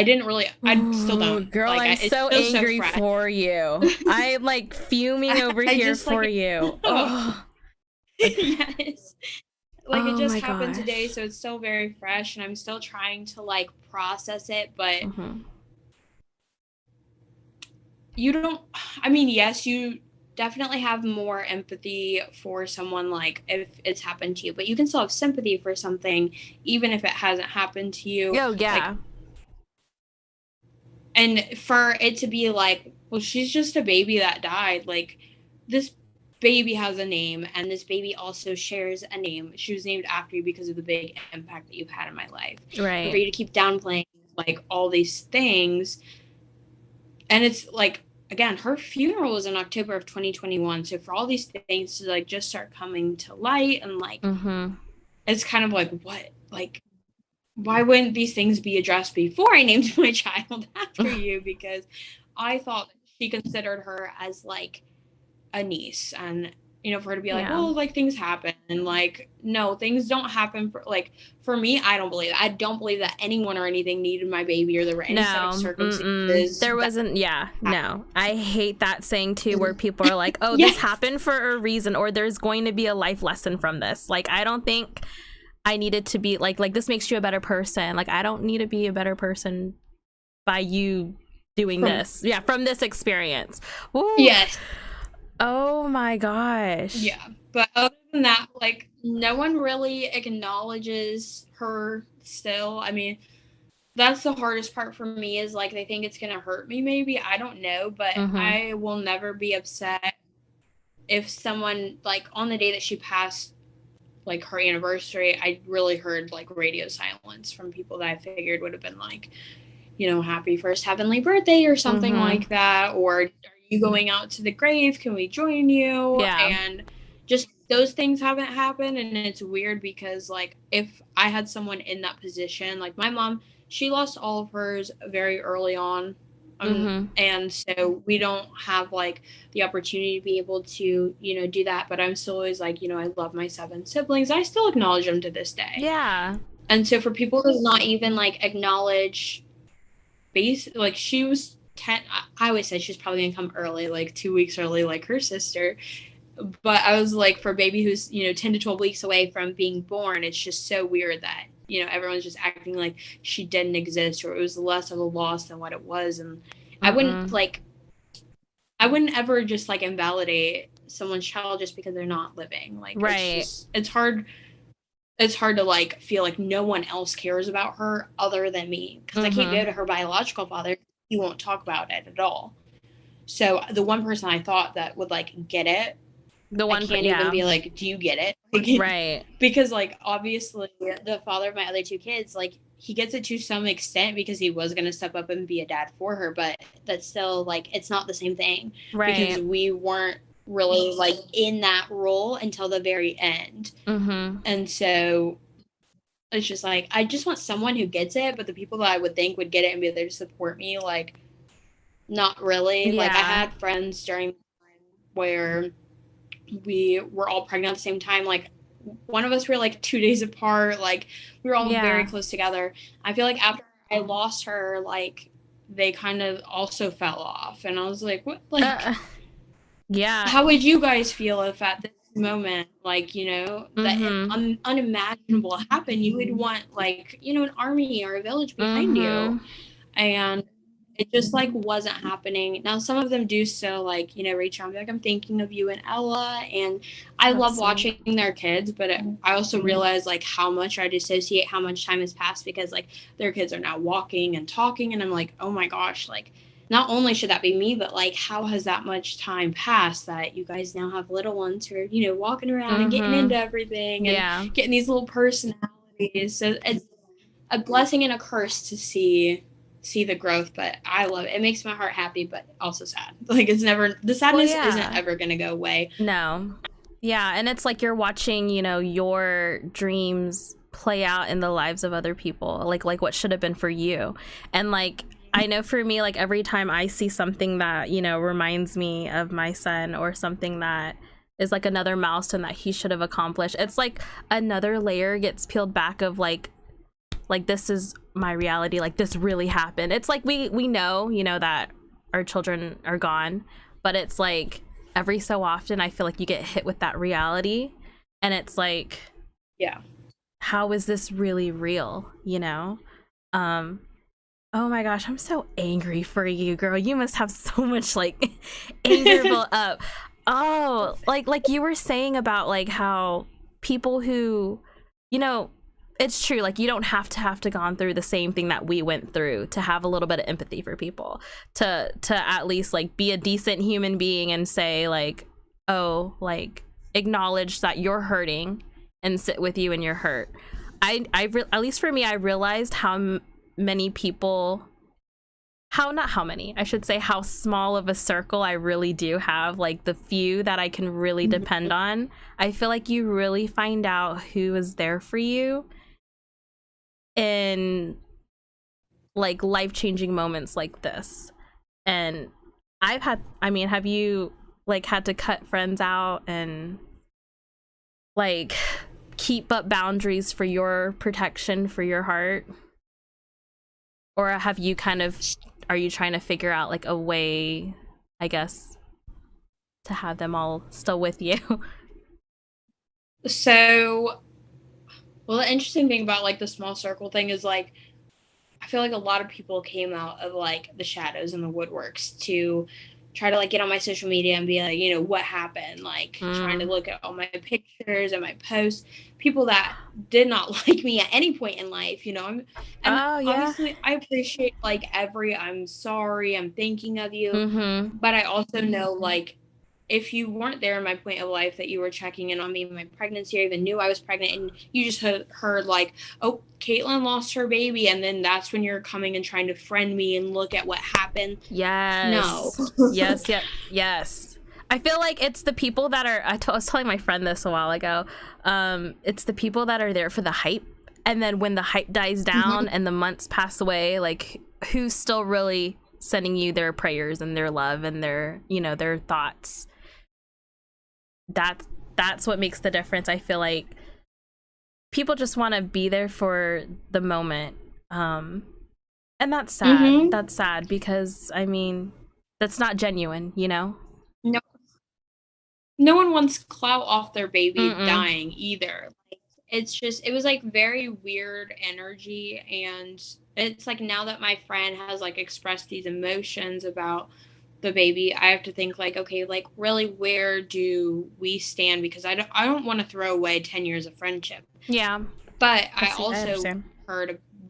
Speaker 2: didn't really, I still don't.
Speaker 1: Girl,
Speaker 2: like,
Speaker 1: I'm so angry for you. I'm like fuming over here for you. Oh.
Speaker 2: Yes. Like, it just happened today, so it's still very fresh, and I'm still trying to like process it, but you don't, I mean, yes, you definitely have more empathy for someone like if it's happened to you, but you can still have sympathy for something even if it hasn't happened to you.
Speaker 1: Oh yeah.
Speaker 2: Like, and for it to be like, well, she's just a baby that died, like, this baby has a name, and this baby also shares a name. She was named after you because of the big impact that you've had in my life.
Speaker 1: Right.
Speaker 2: And for you to keep downplaying like all these things, and it's like, again, her funeral was in October of 2021. So for all these things to like just start coming to light, and like it's kind of like, what, like, why wouldn't these things be addressed before I named my child after you? Because I thought she considered her as like a niece, and for her to be like, well, like, things happen, and like, no, things don't happen for me. I don't believe that anyone or anything needed my baby, or there were any set of circumstances.
Speaker 1: There wasn't. No, I hate that saying too, where people are like, oh, this happened for a reason, or there's going to be a life lesson from this. Like, I don't think I needed to be like this makes you a better person. Like, I don't need to be a better person by you doing this. Yeah, from this experience. Woo.
Speaker 2: Yes.
Speaker 1: Oh my gosh.
Speaker 2: Yeah. But other than that, like, no one really acknowledges her still. I mean, that's the hardest part for me, is like, they think it's gonna hurt me, maybe. I don't know, but I will never be upset if someone, like, on the day that she passed, like her anniversary, I really heard like radio silence from people that I figured would have been like, happy first heavenly birthday or something like that, or are you going out to the grave? Can we join you?
Speaker 1: Yeah.
Speaker 2: And just those things haven't happened. And it's weird because, like, if I had someone in that position, like, my mom she lost all of hers very early on. And so we don't have like the opportunity to be able to, you know, do that. But I'm still always like, you know, I love my 7 siblings. I still acknowledge them to this day.
Speaker 1: Yeah.
Speaker 2: And so for people to not even like acknowledge like she was 10, I always said she's probably gonna come early, like 2 weeks early, like her sister. But I was like, for a baby who's, you know, 10 to 12 weeks away from being born, it's just so weird that, you know, everyone's just acting like she didn't exist, or it was less of a loss than what it was. And I wouldn't ever just like invalidate someone's child just because they're not living. Like,
Speaker 1: right.
Speaker 2: It's hard to like feel like no one else cares about her other than me, because I can't go to her biological father. He won't talk about it at all. So the one person I thought that would like get it, I can't even be like, do you get it? Like,
Speaker 1: right.
Speaker 2: Because like obviously the father of my other 2 kids, like he gets it to some extent because he was going to step up and be a dad for her, but that's still like, it's not the same thing.
Speaker 1: Right.
Speaker 2: Because we weren't really like in that role until the very end. And so it's just like, I just want someone who gets it, but the people that I would think would get it and be there to support me, like, not really. Yeah. Like, I had friends during the time where we were all pregnant at the same time. Like, one of us were like 2 days apart. Like, we were all very close together. I feel like after I lost her, like, they kind of also fell off. And I was like, what? Like,
Speaker 1: yeah.
Speaker 2: How would you guys feel if at this moment, like, you know, that unimaginable happened? You would want, like, you know, an army or a village behind you. And it just like wasn't happening. Now some of them do still like, you know, reach out and be like, I'm thinking of you and Ella, and I love watching their kids, but I also realize like how much I dissociate, how much time has passed, because like their kids are now walking and talking, and I'm like, oh my gosh, like not only should that be me, but like how has that much time passed that you guys now have little ones who are, you know, walking around and getting into everything and getting these little personalities. So it's a blessing and a curse to see the growth, but I love it. It makes my heart happy, but also sad. Like, it's never, the sadness isn't ever gonna go away.
Speaker 1: No. Yeah, and it's like you're watching, you know, your dreams play out in the lives of other people, like what should have been for you. And like, I know for me, like every time I see something that, you know, reminds me of my son, or something that is like another milestone that he should have accomplished, it's like another layer gets peeled back of like this is my reality, like this really happened. It's like we know, you know, that our children are gone, but it's like every so often I feel like you get hit with that reality, and it's like,
Speaker 2: yeah,
Speaker 1: how is this really real, you know? Oh my gosh, I'm so angry for you, girl. You must have so much like anger built up. Oh, like you were saying about like how people who, you know, it's true, like you don't have to gone through the same thing that we went through to have a little bit of empathy for people, to at least like be a decent human being and say like, oh, like acknowledge that you're hurting and sit with you in your hurt. At least for me, I realized how many people, how small of a circle I really do have, like the few that I can really depend on. I feel like you really find out who is there for you in like life-changing moments like this. And have you like had to cut friends out and like keep up boundaries for your protection, for your heart? Or have you are you trying to figure out like a way, I guess, to have them all still with you?
Speaker 2: So, well, the interesting thing about like the small circle thing is like, I feel like a lot of people came out of like the shadows and the woodworks to try to like get on my social media and be like, you know, what happened? Like trying to look at all my pictures and my posts, people that did not like me at any point in life, you know. Obviously I appreciate like I'm sorry, I'm thinking of you, but I also know like if you weren't there in my point of life, that you were checking in on me in my pregnancy, or even knew I was pregnant, and you just heard like, oh, Katelyn lost her baby, and then that's when you're coming and trying to friend me and look at what happened.
Speaker 1: Yes.
Speaker 2: No.
Speaker 1: Yes. I feel like it's the people that are, I was telling my friend this a while ago, it's the people that are there for the hype And then when the hype dies down and the months pass away, like, who's still really sending you their prayers and their love and their, you know, their thoughts? That's what makes the difference. I feel like people just want to be there for the moment. And that's sad. That's sad because, I mean, that's not genuine, you know?
Speaker 2: No one wants clout off their baby dying either. Like, it's just, it was like very weird energy. And it's like, now that my friend has like expressed these emotions about the baby, I have to think like, okay, like really, where do we stand? Because I don't want to throw away 10 years of friendship.
Speaker 1: Yeah.
Speaker 2: But I also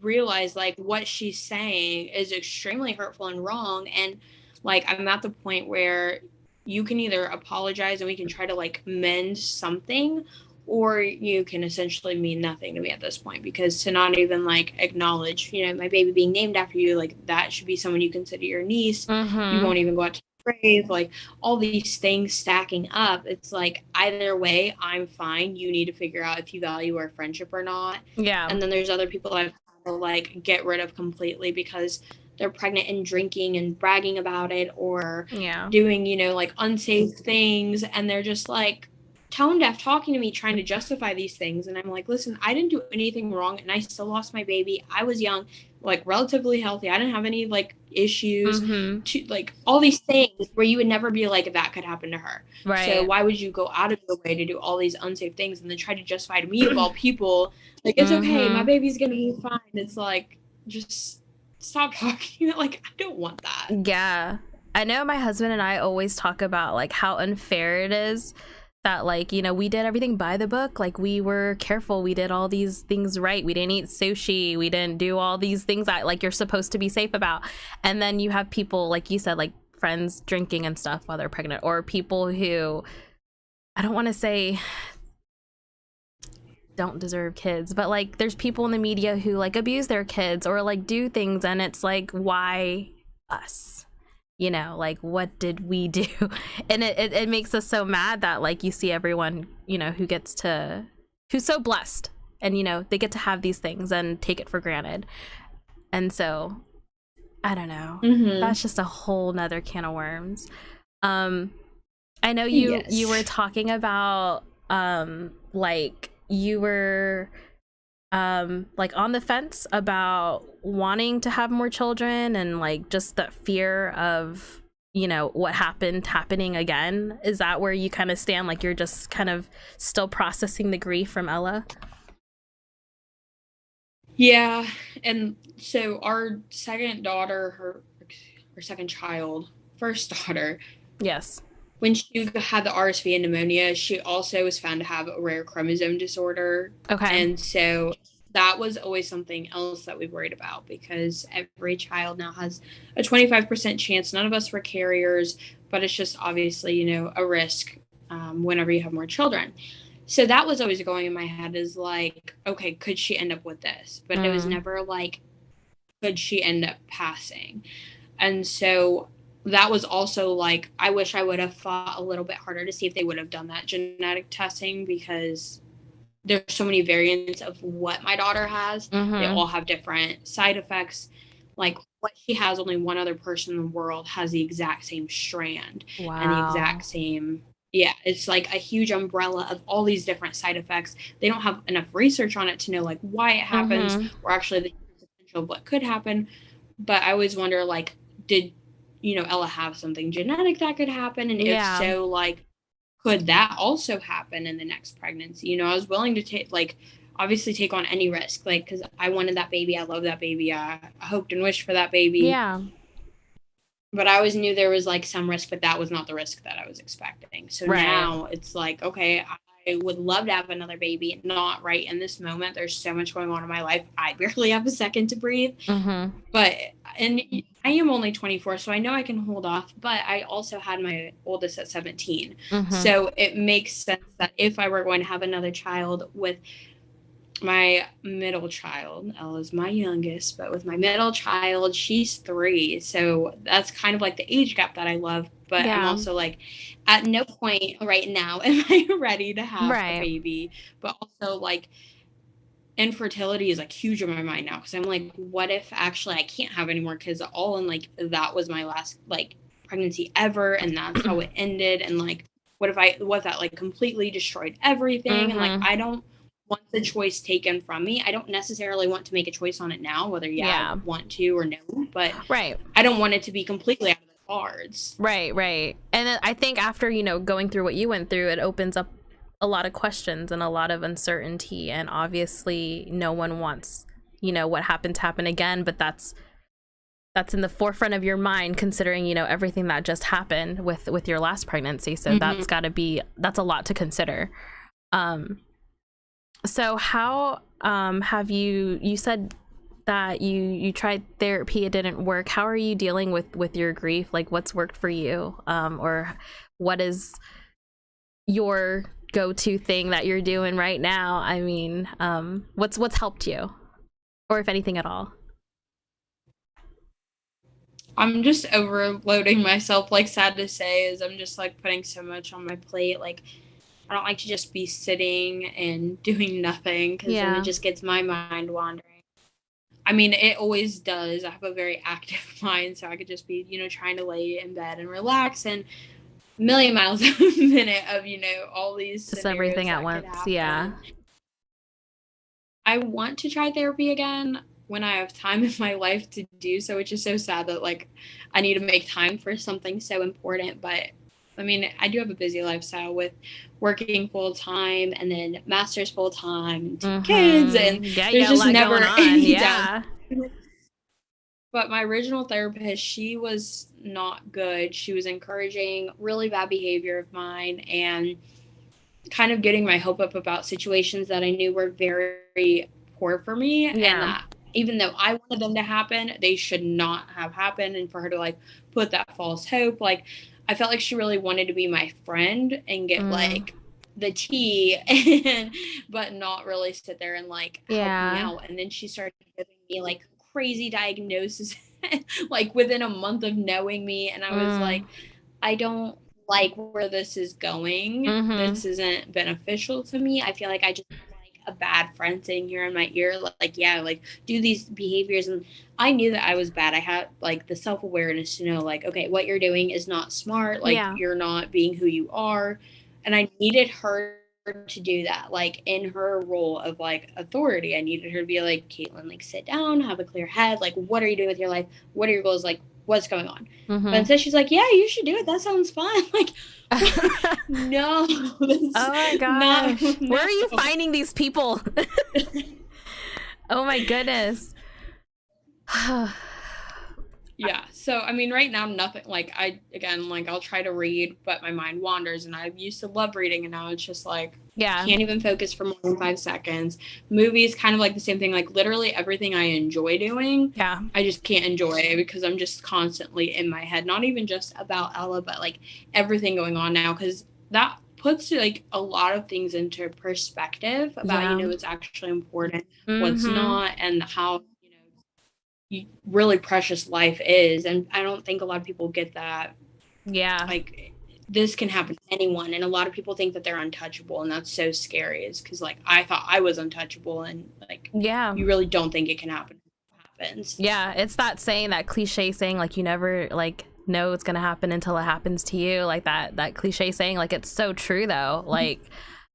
Speaker 2: realize like what she's saying is extremely hurtful and wrong. And like, I'm at the point where you can either apologize and we can try to like mend something, or you can essentially mean nothing to me at this point, because to not even like acknowledge, you know, my baby being named after you, like that should be someone you consider your niece. You won't even go out to the grave, like all these things stacking up. It's like, either way, I'm fine. You need to figure out if you value our friendship or not.
Speaker 1: Yeah.
Speaker 2: And then there's other people I've had to like get rid of completely because they're pregnant and drinking and bragging about it, or doing, you know, like unsafe things, and they're just like tone deaf talking to me, trying to justify these things. And I'm like, listen, I didn't do anything wrong, and I still lost my baby. I was young, like relatively healthy. I didn't have any like issues, to like all these things where you would never be like, that could happen to her.
Speaker 1: Right.
Speaker 2: So why would you go out of your way to do all these unsafe things and then try to justify to me of all people, like, it's okay, my baby's gonna be fine. It's like, just stop talking. Like, I don't want that.
Speaker 1: Yeah. I know my husband and I always talk about like how unfair it is that, like, you know, we did everything by the book. Like, we were careful. We did all these things right. We didn't eat sushi. We didn't do all these things that like you're supposed to be safe about. And then you have people, like you said, like friends drinking and stuff while they're pregnant, or people who, I don't want to say don't deserve kids, but like there's people in the media who like abuse their kids or like do things, and it's like, why us? You know, like, what did we do? And it makes us so mad that like you see everyone, you know, who's so blessed, and you know, they get to have these things and take it for granted. And so I don't know, that's just a whole nother can of worms. I know you were talking about like you were like on the fence about wanting to have more children, and like just the fear of, you know, what happening again. Is that where you kind of stand? Like, you're just kind of still processing the grief from Ella?
Speaker 2: Yeah. And so our second daughter, her second child, first daughter,
Speaker 1: yes,
Speaker 2: when she had the RSV and pneumonia, she also was found to have a rare chromosome disorder.
Speaker 1: Okay.
Speaker 2: And so that was always something else that we worried about, because every child now has a 25% chance. None of us were carriers, but it's just obviously, you know, a risk whenever you have more children. So that was always going in my head, is like, okay, could she end up with this? But it was never like, could she end up passing? And so that was also like, I wish I would have fought a little bit harder to see if they would have done that genetic testing, because there's so many variants of what my daughter has. They all have different side effects. Like, what she has, only one other person in the world has the exact same strand.
Speaker 1: Wow.
Speaker 2: And the exact same, yeah, it's like a huge umbrella of all these different side effects. They don't have enough research on it to know like why it happens, or actually the potential of what could happen. But I always wonder, like, did, you know, Ella have something genetic that could happen? And if so, like, could that also happen in the next pregnancy? You know, I was willing to take, like, obviously take on any risk, like, because I wanted that baby. I love that baby. I hoped and wished for that baby.
Speaker 1: Yeah.
Speaker 2: But I always knew there was, like, some risk, but that was not the risk that I was expecting. So now it's like, okay, I would love to have another baby, not right in this moment. There's so much going on in my life. I barely have a second to breathe. But, and I am only 24, so I know I can hold off. But I also had my oldest at 17. So it makes sense that if I were going to have another child with my middle child, Ella's my youngest, but with my middle child, she's 3. So that's kind of like the age gap that I love. But I'm also like, at no point right now am I ready to have a baby. But also, like, infertility is like huge in my mind now, because I'm like, what if actually I can't have any more kids at all, and like that was my last like pregnancy ever, and that's how it ended, and like what if that like completely destroyed everything, and like I don't want the choice taken from me. I don't necessarily want to make a choice on it now, whether I want to or no, but I don't want it to be completely out of the cards.
Speaker 1: Right. And then I think after, you know, going through what you went through, it opens up a lot of questions and a lot of uncertainty, and obviously no one wants, you know, what happened to happen again, but that's in the forefront of your mind, considering, you know, everything that just happened with your last pregnancy. So that's a lot to consider. So how have you said that you tried therapy, it didn't work. How are you dealing with your grief? Like, what's worked for you? Or what is your go-to thing that you're doing right now? I mean, what's helped you, or if anything at all?
Speaker 2: I'm just overloading myself. Like, sad to say, is I'm just like putting so much on my plate. Like, I don't like to just be sitting and doing nothing, because then it just gets my mind wandering. I mean, it always does. I have a very active mind, so I could just be, you know, trying to lay in bed and relax, and a million miles a minute of, you know, all these
Speaker 1: just everything at once. Yeah.
Speaker 2: I want to try therapy again when I have time in my life to do so, which is so sad that like I need to make time for something so important. But I mean, I do have a busy lifestyle with working full time and then master's full time, 2 kids, and there's just never any downtime. But my original therapist, she was not good. She was encouraging really bad behavior of mine and kind of getting my hope up about situations that I knew were very poor for me, and that even though I wanted them to happen, they should not have happened. And for her to like put that false hope, like I felt like she really wanted to be my friend and get like the tea, but not really sit there and like help me out. And then she started giving me like crazy diagnosis like within a month of knowing me, and I was like, I don't like where this is going. This isn't beneficial to me. I feel like I just have like a bad friend sitting here in my ear, like do these behaviors. And I knew that I was bad. I had like the self-awareness to know like, okay, what you're doing is not smart, like you're not being who you are. And I needed her to do that, like in her role of like authority. I needed her to be like, Katelyn, like sit down, have a clear head, like what are you doing with your life, what are your goals, like what's going on? But instead she's like, yeah, you should do it, that sounds fun. Like no.
Speaker 1: Oh my gosh, where are you finding these people? Oh my goodness.
Speaker 2: Yeah, so I mean right now nothing, like I'll try to read, but my mind wanders, and I used to love reading, and now it's just like can't even focus for more than 5 seconds. Movies, kind of like the same thing, like literally everything I enjoy doing, I just can't enjoy it because I'm just constantly in my head, not even just about Ella, but like everything going on now, because that puts like a lot of things into perspective about you know what's actually important, what's not, and how really precious life is. And I don't think a lot of people get that. Like this can happen to anyone, and a lot of people think that they're untouchable, and that's so scary, is because like I thought I was untouchable, and like you really don't think it can happen. It happens.
Speaker 1: It's that saying, that cliche saying, like you never like know it's gonna happen until it happens to you, like that cliche saying. Like it's so true though. Like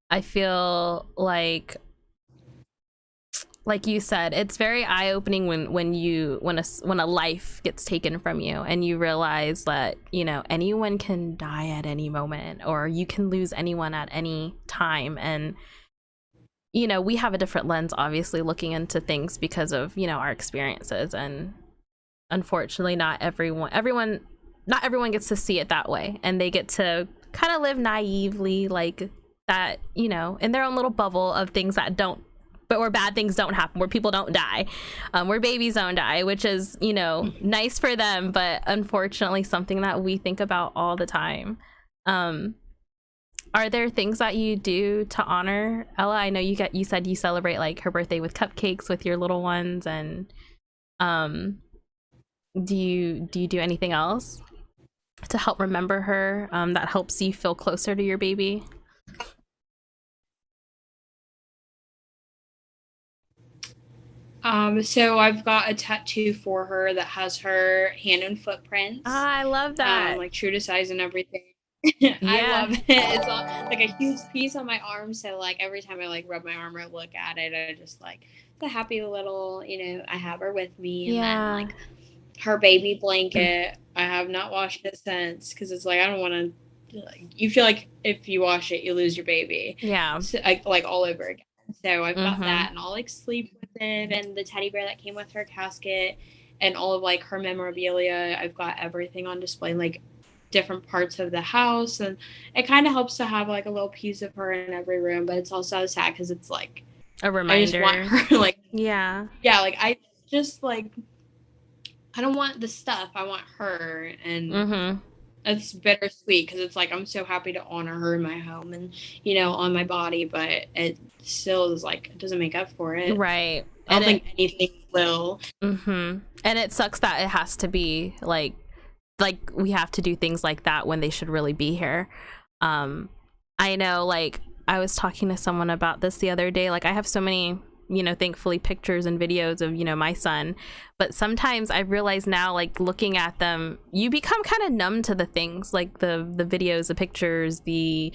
Speaker 1: I feel like you said, it's very eye-opening when a life gets taken from you, and you realize that, you know, anyone can die at any moment, or you can lose anyone at any time. And you know, we have a different lens obviously looking into things because of, you know, our experiences, and unfortunately not everyone gets to see it that way, and they get to kind of live naively like that, you know, in their own little bubble of things that don't, but where bad things don't happen, where people don't die, where babies don't die, which is, you know, nice for them, but unfortunately something that we think about all the time. Are there things that you do to honor Ella? I know you said you celebrate like her birthday with cupcakes with your little ones, and do you do anything else to help remember her, that helps you feel closer to your baby?
Speaker 2: So I've got a tattoo for her that has her hand and footprints,
Speaker 1: I love that.
Speaker 2: like true to size and everything. I
Speaker 1: Yeah.
Speaker 2: love it. It's all, like a huge piece on my arm, so like every time I like rub my arm or look at it, I just like the happy little, I have her with me, and then
Speaker 1: Yeah.
Speaker 2: like her baby blanket. I have not washed it since because it's like I don't want to. Like, you feel like if you wash it, you lose your baby.
Speaker 1: Yeah.
Speaker 2: So, like all over again. So I've got that, and I'll like sleep with it, and the teddy bear that came with her casket, and all of like her memorabilia. I've got everything on display, like different parts of the house, and it kind of helps to have like a little piece of her in every room. But it's also sad because it's like
Speaker 1: a reminder.
Speaker 2: I just want her, like
Speaker 1: yeah,
Speaker 2: like I just like I don't want the stuff. I want her, and it's bittersweet because it's like I'm so happy to honor her in my home and on my body, but it still is like it doesn't make up for it.
Speaker 1: Right.
Speaker 2: I don't think anything will.
Speaker 1: And it sucks that it has to be like we have to do things like that when they should really be here. I know, like I was talking to someone about this the other day. Like I have so many, thankfully pictures and videos of, my son. But sometimes I realize now, like looking at them, you become kind of numb to the things, like the videos, the pictures, the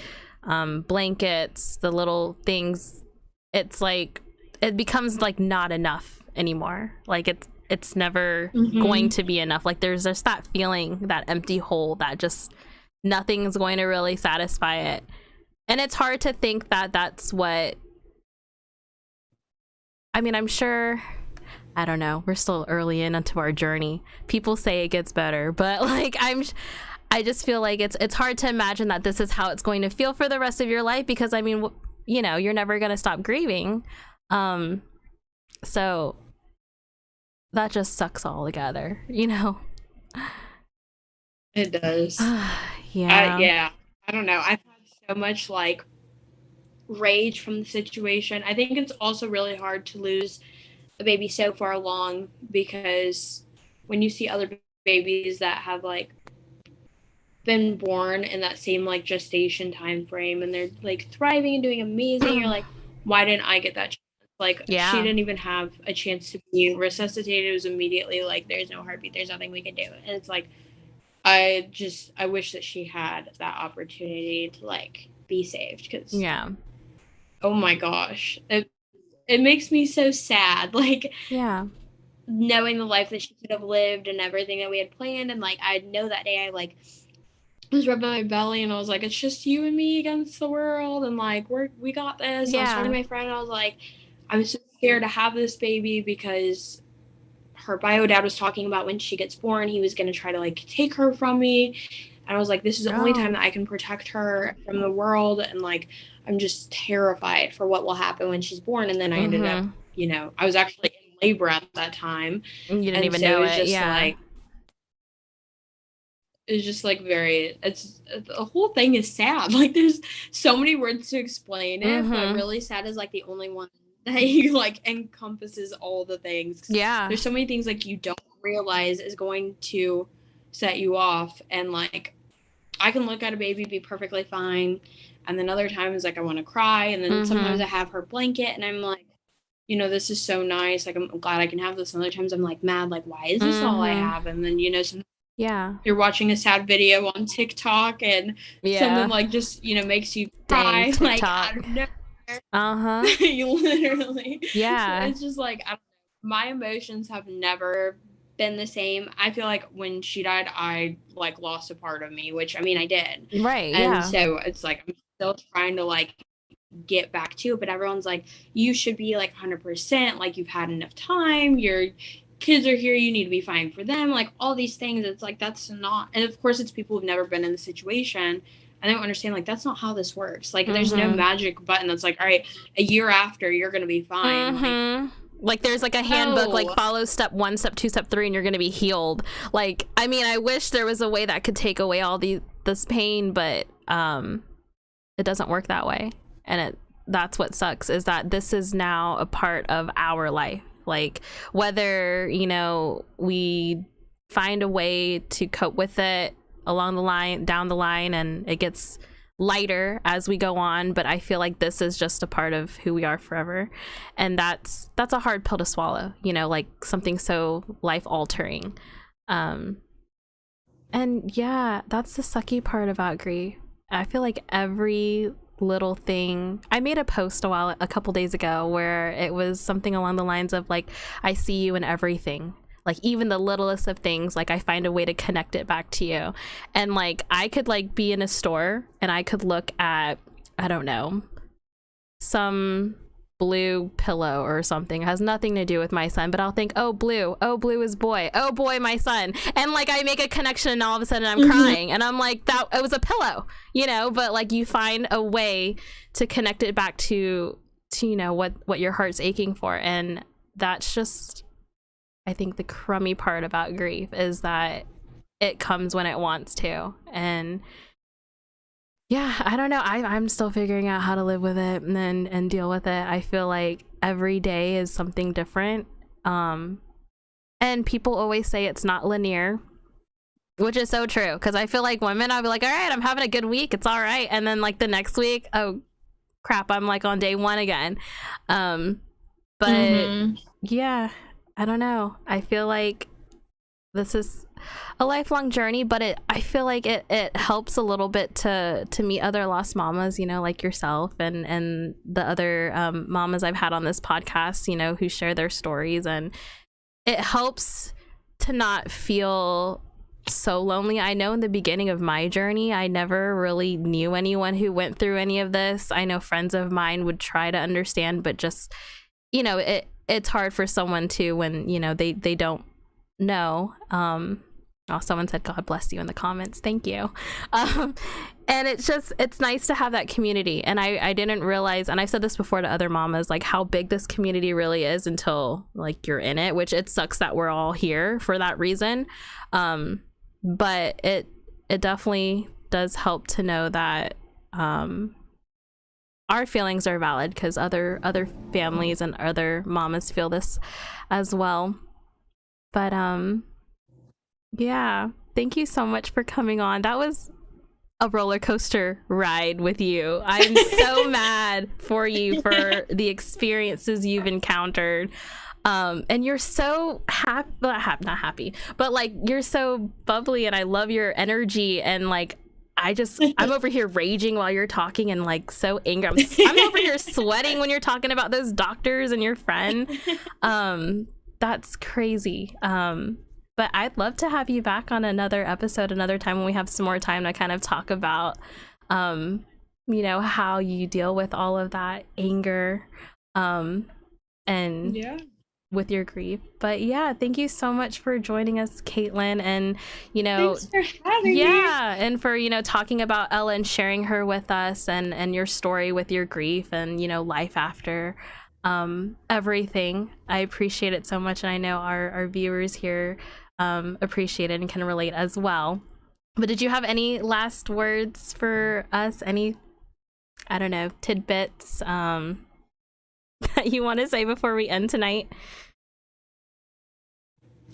Speaker 1: blankets, the little things. It's like, it becomes like not enough anymore. Like it's never going to be enough. Like there's just that feeling, that empty hole that just nothing's going to really satisfy it. And it's hard to think that that's what, I mean, I'm sure, I don't know, we're still early into our journey. People say it gets better, but like I just feel like it's hard to imagine that this is how it's going to feel for the rest of your life, because I mean, you're never going to stop grieving. So that just sucks all together,
Speaker 2: It does.
Speaker 1: Yeah.
Speaker 2: I don't know. I've had so much like rage from the situation. I think it's also really hard to lose a baby so far along, because when you see other babies that have like been born in that same like gestation time frame and they're like thriving and doing amazing, you're like, why didn't I get that chance? Like she didn't even have a chance to be resuscitated. It was immediately like, there's no heartbeat, there's nothing we can do. And it's like I wish that she had that opportunity to like be saved, because oh my gosh, it makes me so sad, like knowing the life that she could have lived and everything that we had planned. And like I know that day I like was rubbing my belly and I was like, it's just you and me against the world, and like we got this. I was talking to my friend and I was like, I'm so scared to have this baby because her bio dad was talking about when she gets born, he was going to try to like take her from me. And I was like, this is the only time that I can protect her from the world. And like, I'm just terrified for what will happen when she's born. And then I ended up, I was actually in labor at that time.
Speaker 1: You didn't even know it.
Speaker 2: Like, it's just like the whole thing is sad. Like there's so many words to explain it, but really sad is like the only one that you like encompasses all the things. There's so many things like you don't realize is going to set you off. And like I can look at a baby, be perfectly fine, and then other times like I want to cry, and then sometimes I have her blanket and I'm like, this is so nice, like I'm glad I can have this. And other times I'm like mad, like why is this all I have? And then you're watching a sad video on TikTok and something like just makes you cry. Like out of nowhere. You literally so it's just like my emotions have never been the same. I feel like when she died I like lost a part of me, which I mean I did, and so it's like I'm still trying to like get back to it, but everyone's like, you should be like 100%, like you've had enough time, your kids are here, you need to be fine for them, like all these things. It's like that's not, and of course it's people who've never been in the situation. I don't understand, like that's not how this works. Like there's no magic button that's like, all right, a year after you're gonna be fine.
Speaker 1: Like there's like a handbook, like follow step 1, step 2, step 3 and you're gonna be healed. Like I mean, I wish there was a way that could take away all this pain, but it doesn't work that way. And that's what sucks, is that this is now a part of our life. Like whether we find a way to cope with it down the line and it gets lighter as we go on, but I feel like this is just a part of who we are forever, and that's a hard pill to swallow, you know, like something so life altering. And yeah, that's the sucky part about grief. I feel like every little thing, I made a post a couple days ago where it was something along the lines of like, I see you in everything, like even the littlest of things, like I find a way to connect it back to you. And like I could like be in a store and I could look at, I don't know, some blue pillow or something. It has nothing to do with my son, but I'll think, oh blue is boy, oh boy, my son, and like I make a connection and all of a sudden I'm crying and I'm like, that it was a pillow, you know. But like you find a way to connect it back to you know what your heart's aching for. And that's just, I think, the crummy part about grief is that it comes when it wants to. And yeah, I don't know. I'm still figuring out how to live with it and deal with it. I feel like every day is something different. And people always say it's not linear, which is so true. Because I feel like women, I'll be like, all right, I'm having a good week. It's all right. And then like the next week, oh crap, I'm like on day one again. But yeah, I don't know. I feel like this is a lifelong journey, but I feel like it helps a little bit to meet other lost mamas, you know, like yourself and the other mamas I've had on this podcast, you know, who share their stories, and it helps to not feel so lonely. I know in the beginning of my journey, I never really knew anyone who went through any of this. I know friends of mine would try to understand, but just, you know, it's hard for someone to when, you know, they don't know. Oh, someone said God bless you in the comments. Thank you. And it's nice to have that community. And I didn't realize, and I've said this before to other mamas, like how big this community really is until like you're in it, which it sucks that we're all here for that reason. But it definitely does help to know that our feelings are valid, because other families and other mamas feel this as well. But yeah, thank you so much for coming on. That was a roller coaster ride with you. I'm so mad for you for the experiences you've encountered. And you're so not happy, but like you're so bubbly, and I love your energy. And like I'm over here raging while you're talking, and like so angry. I'm over here sweating when you're talking about those doctors and your friend. That's crazy. But I'd love to have you back on another episode another time when we have some more time to kind of talk about, you know, how you deal with all of that anger, and yeah, with your grief. But yeah, thank you so much for joining us, Katelyn, and you know,
Speaker 2: thanks for having me.
Speaker 1: And for, you know, talking about Ella and sharing her with us, and your story with your grief and, you know, life after everything. I appreciate it so much, and I know our viewers here appreciate it and can relate as well. But did you have any last words for us? Any, I don't know, tidbits that you want to say before we end tonight?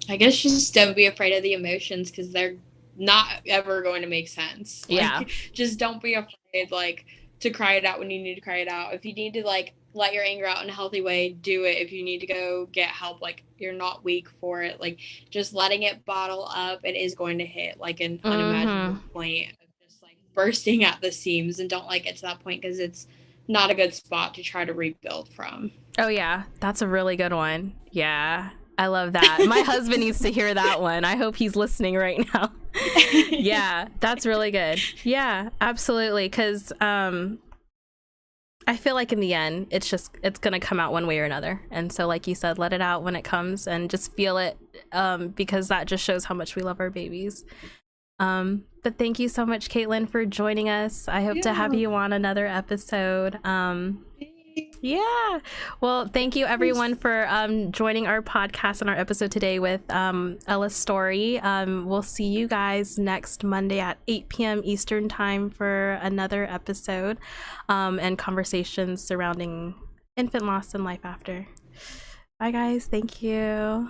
Speaker 2: I guess just don't be afraid of the emotions, because they're not ever going to make sense. Like,
Speaker 1: yeah,
Speaker 2: just don't be afraid, like, to cry it out when you need to cry it out. If you need to, like, let your anger out in a healthy way, do it. If you need to go get help, like, you're not weak for it. Like, just letting it bottle up, it is going to hit like an unimaginable point of just like bursting at the seams, and don't like get to that point, because it's not a good spot to try to rebuild from.
Speaker 1: Oh yeah, that's a really good one. Yeah, I love that. My husband needs to hear that one. I hope he's listening right now. Yeah, that's really good. Yeah, absolutely. Because I feel like in the end, it's going to come out one way or another. And so like you said, let it out when it comes and just feel it, because that just shows how much we love our babies. But thank you so much, Katelyn, for joining us. I hope to have you on another episode. Yeah. Well, thank you everyone for joining our podcast and our episode today with Ella's story. We'll see you guys next Monday at 8 p.m. Eastern time for another episode and conversations surrounding infant loss and life after. Bye guys. Thank you.